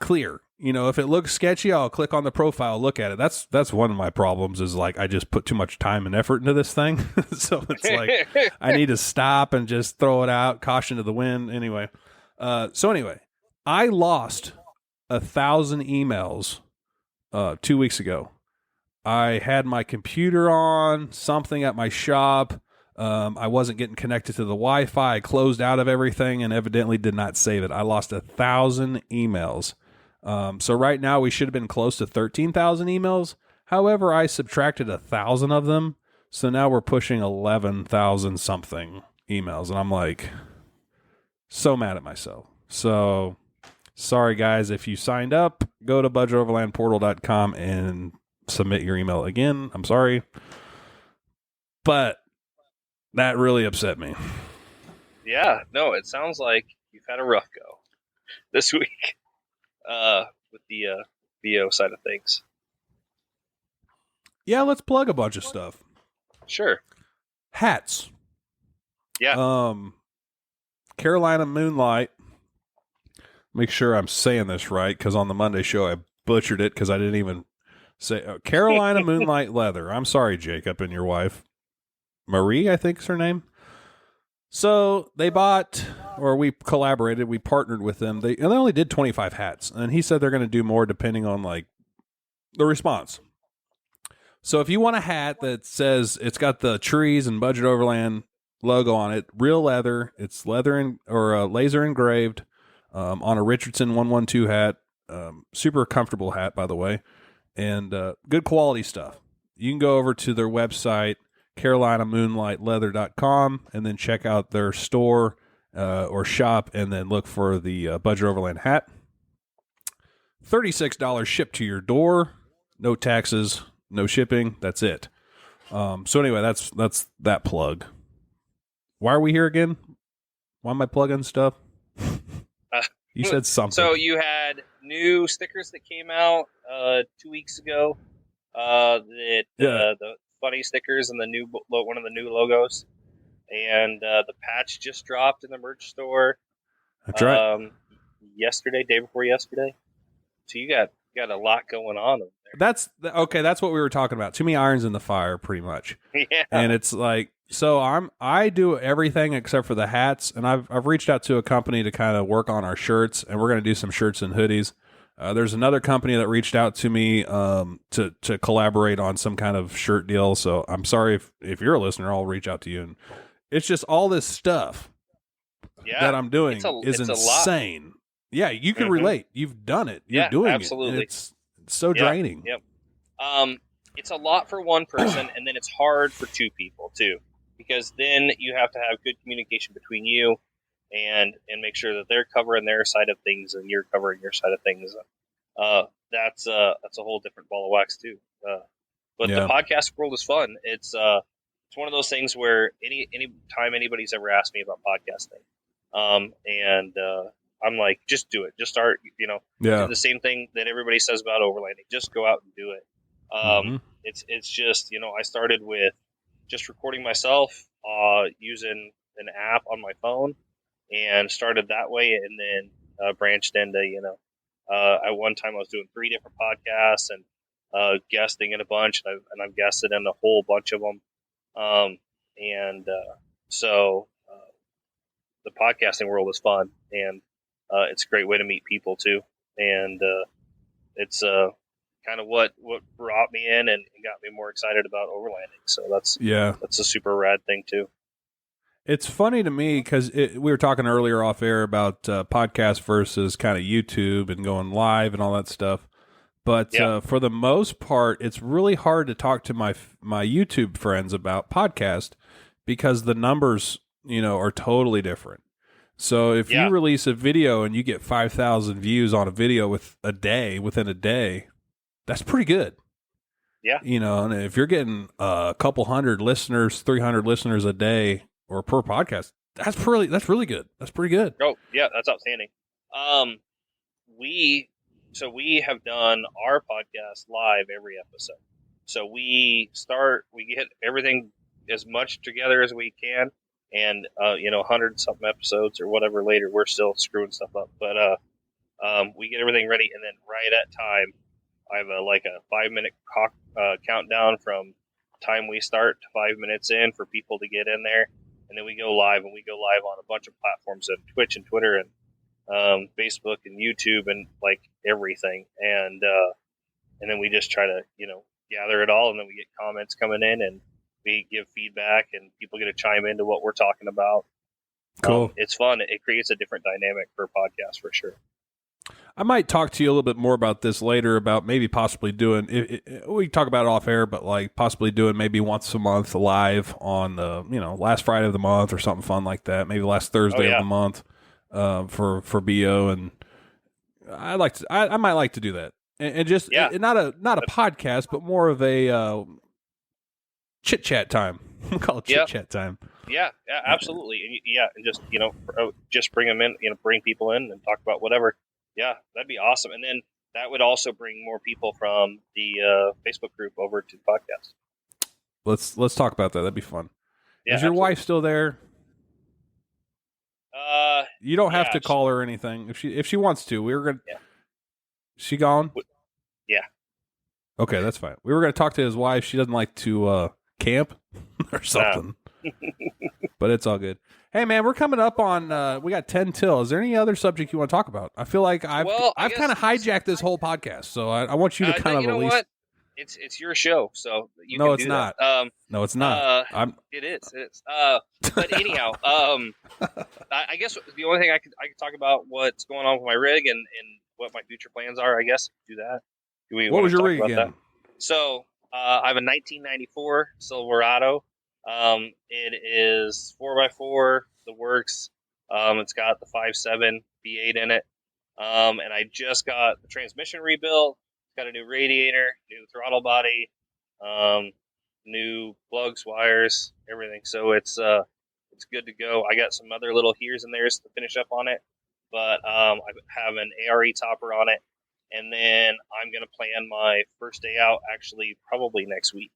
clear. If it looks sketchy, I'll click on the profile, look at it. That's one of my problems is like I just put too much time and effort into this thing. So it's like I need to stop and just throw it out, caution to the wind. Anyway, I lost 1,000 emails 2 weeks ago. I had my computer on something at my shop. I wasn't getting connected to the Wi-Fi. I closed out of everything and evidently did not save it. I lost 1,000 emails. So right now we should have been close to 13,000 emails. However, I subtracted 1,000 of them. So now we're pushing 11,000 something emails. And I'm like, so mad at myself. So sorry guys, if you signed up, go to budgetoverlandportal.com and submit your email again. I'm sorry. But that really upset me. Yeah, no, it sounds like you've had a rough go this week. With the VO side of things. Yeah, let's plug a bunch of stuff. Sure. Hats. Yeah. Carolina Moonlight. Make sure I'm saying this right, because on the Monday show I butchered it because I didn't even say Carolina Moonlight Leather. I'm sorry, Jacob and your wife. Marie, I think is her name. So they bought, or we collaborated, we partnered with them. They only did 25 hats, and he said they're going to do more depending on like the response. So if you want a hat that says it's got the trees and Budget Overland logo on it, real leather, it's leather or laser engraved on a Richardson 112 hat. Super comfortable hat, by the way, and good quality stuff. You can go over to their website, CarolinaMoonlightLeather.com, and then check out their store or shop, and then look for the Budget Overland hat. $36 shipped to your door, no taxes, no shipping. That's it. So anyway, that's that plug. Why are we here again? Why am I plugging stuff? You said something. So you had new stickers that came out 2 weeks ago. The funny stickers and the new one of the new logos, and the patch just dropped in the merch store. That's right. Yesterday, day before yesterday. So you got a lot going on over there. That's okay. That's what we were talking about. Too many irons in the fire, pretty much. Yeah. And it's like, so I do everything except for the hats, and I've reached out to a company to kind of work on our shirts, and we're going to do some shirts and hoodies. There's another company that reached out to me to collaborate on some kind of shirt deal. So I'm sorry if you're a listener, I'll reach out to you. And it's just all this stuff that I'm doing is insane. Yeah, you can relate. You've done it. You're doing absolutely. it. It's so draining. Yep. It's a lot for one person, and then it's hard for two people too, because then you have to have good communication between you and make sure that they're covering their side of things and you're covering your side of things. That's a whole different ball of wax too. But the podcast world is fun. It's one of those things where any time anybody's ever asked me about podcasting, and I'm like, just do it. Just start, do the same thing that everybody says about overlanding. Just go out and do it. It's just, I started with just recording myself, using an app on my phone, and started that way, and then branched into, at one time I was doing 3 different podcasts and guesting in a bunch, and I've guested in a whole bunch of them. So the podcasting world is fun, and it's a great way to meet people too. And it's kind of what brought me in and got me more excited about overlanding. So that's a super rad thing too. It's funny to me because we were talking earlier off air about podcast versus kind of YouTube and going live and all that stuff. But for the most part, it's really hard to talk to my YouTube friends about podcast because the numbers, are totally different. So if you release a video and you get 5,000 views on a video within a day, that's pretty good. Yeah. And if you're getting a couple hundred listeners, 300 listeners a day or per podcast, that's really good. That's pretty good. Oh, yeah, that's outstanding. We have done our podcast live every episode. So we get everything as much together as we can. And, 100-something episodes or whatever later, we're still screwing stuff up. But we get everything ready, and then right at time, I have a 5-minute countdown from time we start to 5 minutes in for people to get in there. And then we go live, and we go live on a bunch of platforms, and Twitch and Twitter and Facebook and YouTube and everything. And then we just try to, gather it all, and then we get comments coming in, and we give feedback, and people get to chime into what we're talking about. Cool. It's fun. It creates a different dynamic for a podcast for sure. I might talk to you a little bit more about this later, about maybe possibly doing, we talk about it off air, but possibly doing maybe once a month live on the, last Friday of the month or something fun like that. Maybe last Thursday of the month for BO. And I might like to do that. And just not a podcast, but more of a chit chat time. We'll call it chit chat time. Yeah, absolutely. And just just bring them in, bring people in and talk about whatever. Yeah, that'd be awesome. And then that would also bring more people from the Facebook group over to the podcast. Let's talk about that. That'd be fun. Yeah, is your wife still there? You don't have to call her or anything if she wants to. We were gonna. Yeah. She gone? Yeah. Okay, that's fine. We were gonna talk to his wife. She doesn't like to camp or something. But it's all good. Hey man, we're coming up on we got 10 till. Is there any other subject you want to talk about? I feel like I've kind of hijacked this whole podcast, so I want you to kind of at least it's your show, so you No, can it's do not. that. No, it's not. It is. It's but anyhow, I guess the only thing I could talk about what's going on with my rig and what my future plans are. I guess do that. Do we What want was to your talk rig about again? that? So I have a 1994 Silverado. It is 4x4, the works. It's got the 5.7 V8 in it. And I just got the transmission rebuilt. It's got a new radiator, new throttle body, new plugs, wires, everything. So it's good to go. I got some other little here's and there's to finish up on it, but I have an ARE topper on it, and then I'm gonna plan my first day out actually probably next week.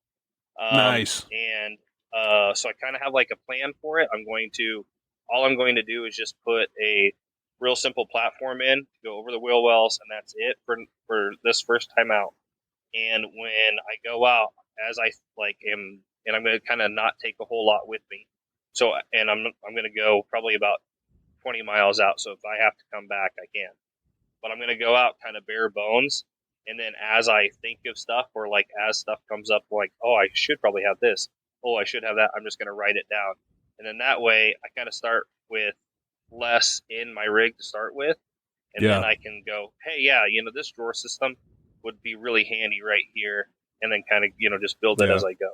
Nice. And so I kind of have like a plan for it. All I'm going to do is just put a real simple platform in to go over the wheel wells, and that's it for this first time out. And when I go out, as I am, and I'm going to kind of not take a whole lot with me. So, and I'm going to go probably about 20 miles out. So if I have to come back, I can. But I'm going to go out kind of bare bones. And then as I think of stuff, or like as stuff comes up, like, oh, I should probably have this. Oh, I should have that. I'm just going to write it down. And then that way I kind of start with less in my rig to start with. And then I can go, hey, yeah, this drawer system would be really handy right here. And then kind of, just build it as I go.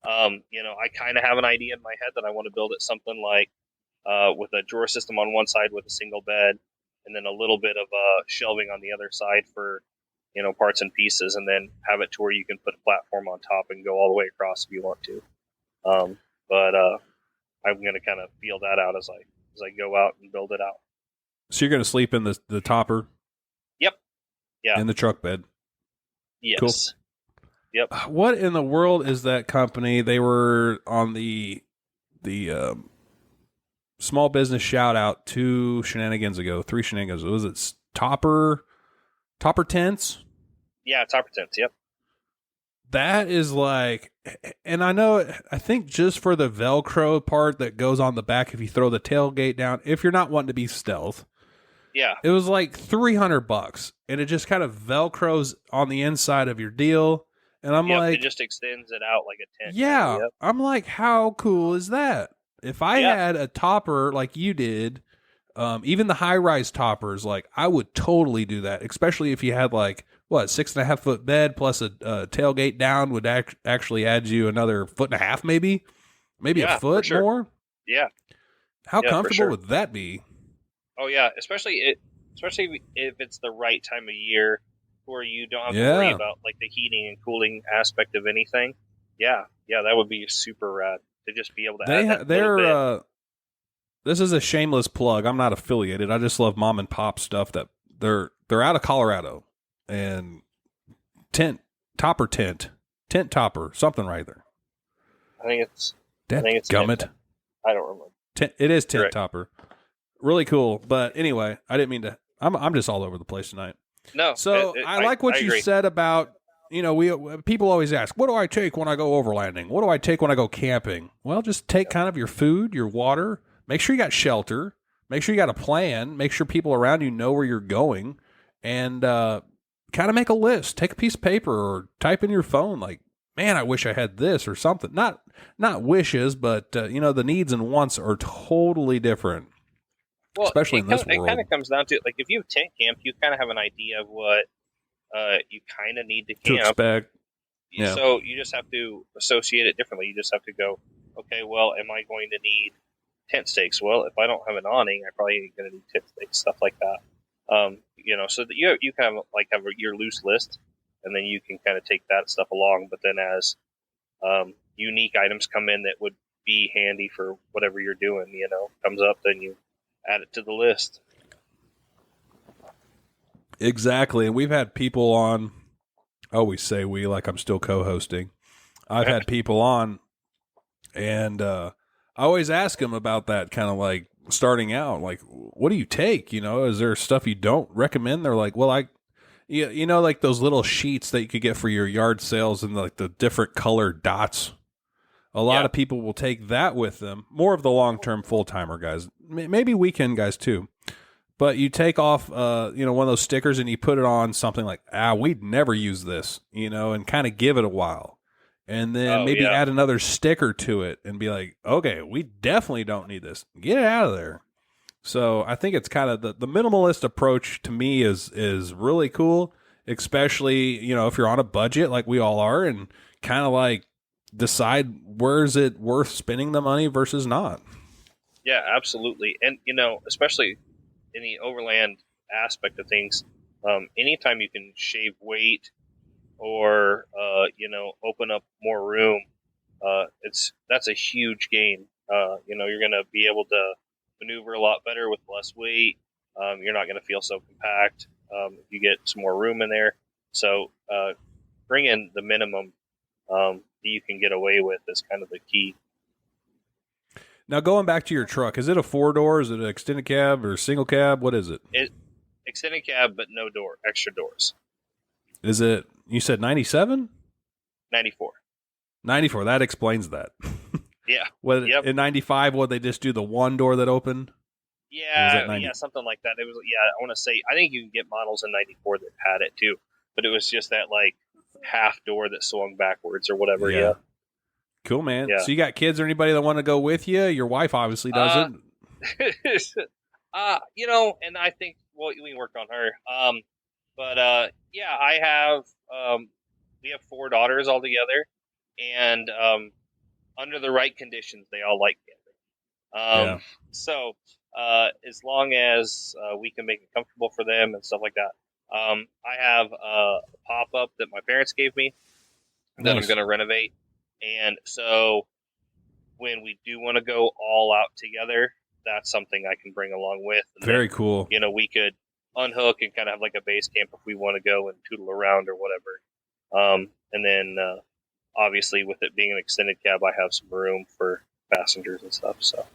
I kind of have an idea in my head that I want to build it something like with a drawer system on one side with a single bed, and then a little bit of shelving on the other side for, parts and pieces, and then have it to where you can put a platform on top and go all the way across if you want to. But I'm going to kind of feel that out as I go out and build it out. So you're going to sleep in the topper? Yep. Yeah. In the truck bed? Yes. Cool. Yep. What in the world is that company? They were on the small business shout out 2 shenanigans ago, 3 shenanigans. Was it Topper Tents? Yeah, Topper Tents. Yep. That is like, and I think just for the Velcro part that goes on the back, if you throw the tailgate down, if you're not wanting to be stealth, yeah, it was like $300, and it just kind of Velcros on the inside of your deal. And I'm like, it just extends it out like a tent. Yeah. Yep. I'm like, how cool is that? If I had a topper like you did, even the high rise toppers, like I would totally do that, especially if you had like, 6.5 foot bed plus a tailgate down would actually add you another 1.5 foot, maybe a foot sure. more. Yeah. How comfortable would that be? Oh yeah. Especially if it's the right time of year where you don't have to worry about like the heating and cooling aspect of anything. Yeah. Yeah. That would be super rad to just be able to add that little bit. This is a shameless plug. I'm not affiliated. I just love mom and pop stuff that they're out of Colorado. And tent topper, something right there. I think it's gummit. I don't remember. It is tent topper. Really cool. But anyway, I didn't mean to. I'm just all over the place tonight. No. So I like what you said about, people always ask, what do I take when I go overlanding? What do I take when I go camping? Well, just take kind of your food, your water. Make sure you got shelter. Make sure you got a plan. Make sure people around you know where you're going, and kind of make a list. Take a piece of paper or type in your phone like, man, I wish I had this or something. Not wishes, but, the needs and wants are totally different, especially in this world. It kind of comes down to, like, if you have tent camp, you kind of have an idea of what you kind of need to camp. To expect. Yeah. So you just have to associate it differently. You just have to go, okay, well, am I going to need tent stakes? Well, if I don't have an awning, I probably ain't going to need tent stakes, stuff like that. So that you kind of like have your loose list, and then you can kind of take that stuff along. But then as unique items come in that would be handy for whatever you're doing, comes up, then you add it to the list. Exactly. And we've had people on, I always say we, like I'm still co-hosting. I've had people on, and I always ask them about that kind of like starting out, like, what do you take? Is there stuff you don't recommend? They're like, well, like those little sheets that you could get for your yard sales and like the different colored dots. A lot of people will take that with them. More of the long-term full-timer guys, maybe weekend guys too. but you take off, one of those stickers and you put it on something like, we'd never use this, and kind of give it a while. And then maybe add another sticker to it and be like, okay, we definitely don't need this. Get it out of there. So I think it's kind of the minimalist approach to me is really cool, especially, if you're on a budget like we all are and kind of like decide where is it worth spending the money versus not. Yeah, absolutely. And, especially in the overland aspect of things, anytime you can shave weight or, open up more room, that's a huge gain. You're going to be able to maneuver a lot better with less weight. You're not going to feel so compact. You get some more room in there. So bring in the minimum that you can get away with is kind of the key. Now, going back to your truck, is it a 4-door? Is it an extended cab or single cab? What is it? Extended cab, but no door, extra doors. Is it, you said 97? 94. 94, that explains that. Yeah. In 95, would they just do the one door that opened? Yeah, something like that. It was, I want to say, I think you can get models in 94 that had it too, but it was just that like half door that swung backwards or whatever. Yeah. Cool, man. Yeah. So you got kids or anybody that want to go with you? Your wife obviously doesn't. And I think we worked on her. I have, we have 4 daughters altogether, and under the right conditions, they all like camping. So as long as we can make it comfortable for them and stuff like that, I have a pop-up that my parents gave me that I'm going to renovate. And so when we do want to go all out together, that's something I can bring along with. And Very cool. We could unhook and kind of have like a base camp if we want to go and tootle around or whatever. And then obviously with it being an extended cab, I have some room for passengers and stuff. So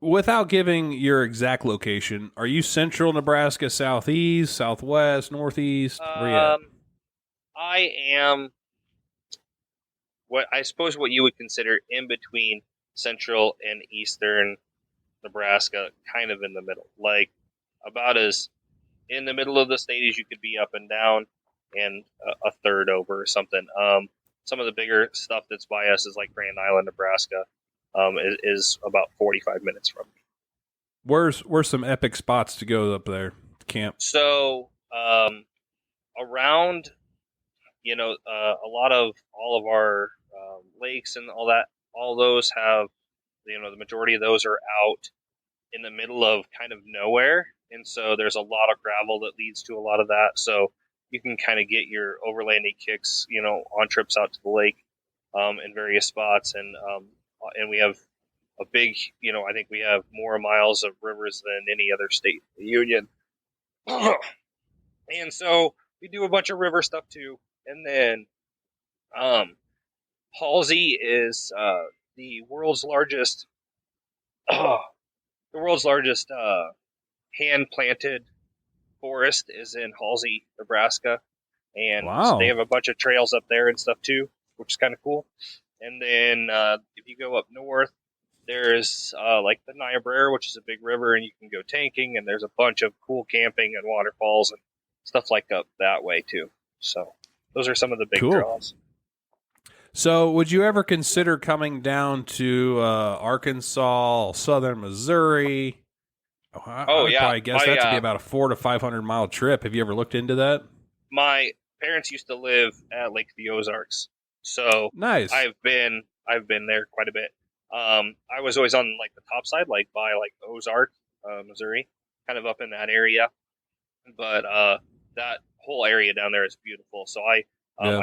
without giving your exact location, are you central Nebraska, southeast, southwest, northeast? Where you at? I am what you would consider in between central and eastern Nebraska, kind of in the middle, like about as in the middle of the state as you could be up and down, and a third over or something. Some of the bigger stuff that's by us is like Grand Island, Nebraska, is about 45 minutes from me. Where's some epic spots to go up there to camp? So around, a lot of all of our lakes and all that, all those have, the majority of those are out in the middle of kind of nowhere. And so there's a lot of gravel that leads to a lot of that. So you can kind of get your overlanding kicks, on trips out to the lake in various spots. And we have a big, I think we have more miles of rivers than any other state in the union. And so we do a bunch of river stuff too. And then Halsey is the world's largest hand-planted forest is in Halsey, Nebraska, and so they have a bunch of trails up there and stuff too, which is kind of cool. And then if you go up north, there's like the Niobrara, which is a big river, and you can go tanking, and there's a bunch of cool camping and waterfalls and stuff like up that way too. So those are some of the big draws. So would you ever consider coming down to Arkansas, southern Missouri? I guess that would be about a 400 to 500 mile trip. Have you ever looked into that? My parents used to live at Lake the Ozarks, so nice. I've been there quite a bit. I was always on like the top side, like by like Ozark, Missouri, kind of up in that area. But that whole area down there is beautiful. So I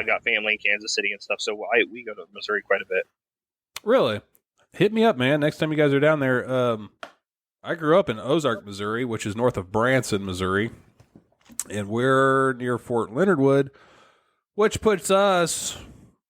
got family in Kansas City and stuff, so we go to Missouri quite a bit. Really? Hit me up, man. Next time you guys are down there. I grew up in Ozark, Missouri, which is north of Branson, Missouri, and we're near Fort Leonard Wood, which puts us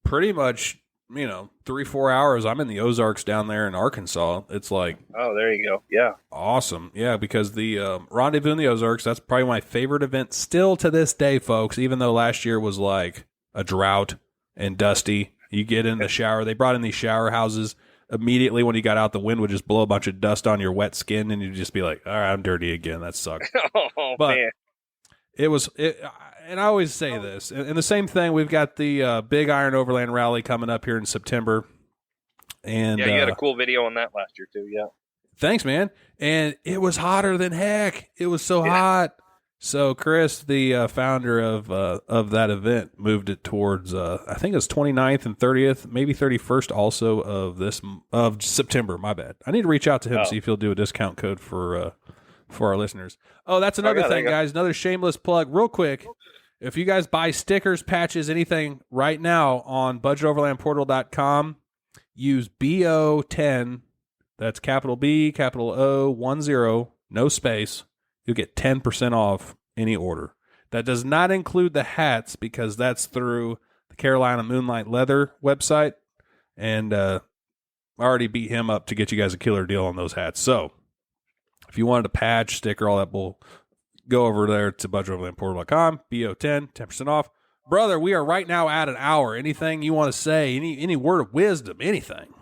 pretty much, 3-4 hours. I'm in the Ozarks down there in Arkansas. It's like, oh, there you go. Yeah. Awesome. Yeah, because the Rendezvous in the Ozarks, that's probably my favorite event still to this day, folks, even though last year was like a drought and dusty. You get in the shower. They brought in these shower houses. immediately when you got out, the wind would just blow a bunch of dust on your wet skin, and you'd just be like, all right, I'm dirty again. That sucked. Oh, But man. and I always say this, and the same thing, we've got the Big Iron Overland Rally coming up here in September. And Yeah, you had a cool video on that last year, too, yeah. Thanks, man. And it was hotter than heck. It was so hot. So Chris, the founder of that event, moved it towards I think it's 29th and 30th, maybe 31st also of September. My bad. I need to reach out to him, see if he'll do a discount code for our listeners. Oh, that's another thing, guys. Another shameless plug, real quick. If you guys buy stickers, patches, anything right now on budgetoverlandportal.com, use BO10. That's capital B, capital O, 10, no space. You'll get 10% off any order. That does not include the hats because that's through the Carolina Moonlight Leather website. And I already beat him up to get you guys a killer deal on those hats. So if you wanted a patch, sticker, all that bull, go over there to budgetoverlandportal.com, BO10, 10% off. Brother, we are right now at an hour. Anything you want to say? Any word of wisdom? Anything?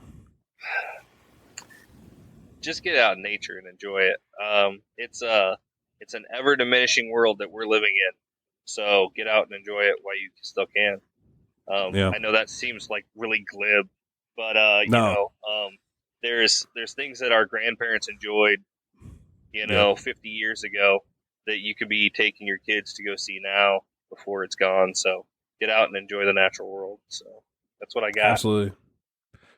Just get out in nature and enjoy it. It's an ever diminishing world that we're living in. So get out and enjoy it while you still can. I know that seems like really glib, but you know, there's things that our grandparents enjoyed, 50 years ago that you could be taking your kids to go see now before it's gone. So get out and enjoy the natural world. So that's what I got. Absolutely.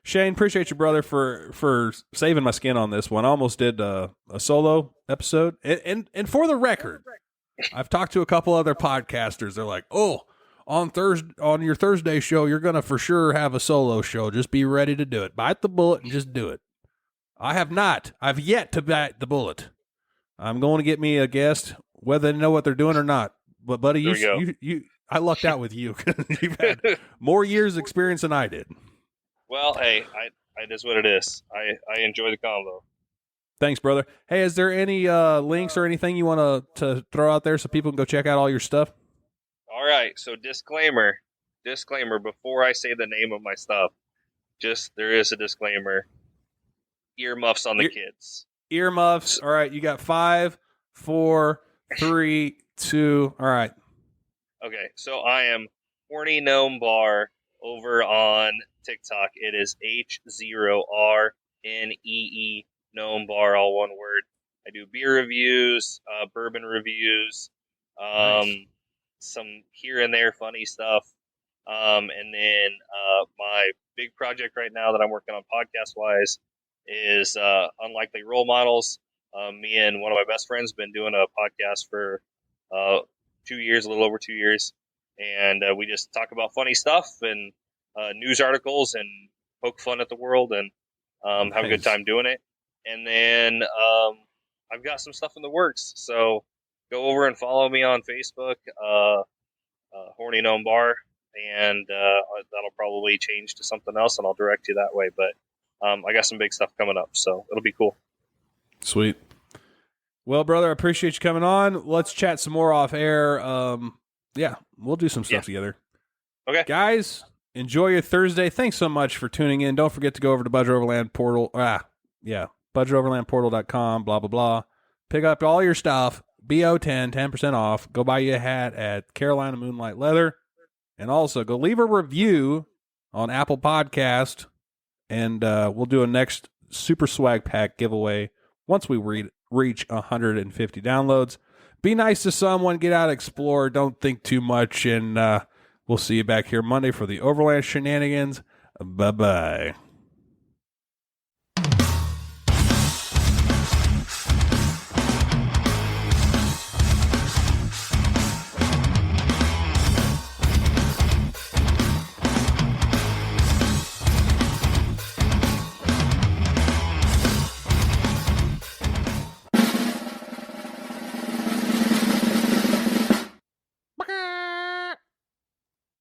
Shane, appreciate you, brother, for saving my skin on this one. I almost did a solo episode. And for the record, I've talked to a couple other podcasters. They're like, oh, on your Thursday show, you're going to for sure have a solo show. Just be ready to do it. Bite the bullet and just do it. I have not. I've yet to bite the bullet. I'm going to get me a guest, whether they know what they're doing or not. But, buddy, I lucked out with you because you've had more years experience than I did. Well, hey, it is what it is. I enjoy the convo. Thanks, brother. Hey, is there any links or anything you want to throw out there so people can go check out all your stuff? All right. So disclaimer, before I say the name of my stuff, there is a disclaimer. Earmuffs on the kids. Earmuffs. All right. You got 5, 4, 3, 2. All right. Okay. So I am Horny Gnome Bar over on TikTok. It is HZRNEE Gnome Bar, all one word. I do beer reviews, bourbon reviews, some here and there funny stuff. And then my big project right now that I'm working on podcast-wise is Unlikely Role Models. Me and one of my best friends have been doing a podcast for 2 years, a little over 2 years. And we just talk about funny stuff and news articles and poke fun at the world and have a good time doing it. And then I've got some stuff in the works. So go over and follow me on Facebook, Horny Gnome Bar, and that'll probably change to something else, and I'll direct you that way. But I got some big stuff coming up, so it'll be cool. Sweet. Well, brother, I appreciate you coming on. Let's chat some more off air. Yeah, we'll do some stuff together. Okay. Guys, enjoy your Thursday. Thanks so much for tuning in. Don't forget to go over to Budget Overland Portal. budgetoverlandportal.com, blah, blah, blah. Pick up all your stuff. BO10, 10% off. Go buy you a hat at Carolina Moonlight Leather. And also, go leave a review on Apple Podcast, and we'll do a next Super Swag Pack giveaway once we reach 150 downloads. Be nice to someone. Get out, explore. Don't think too much, and we'll see you back here Monday for the Overland Shenanigans. Bye-bye.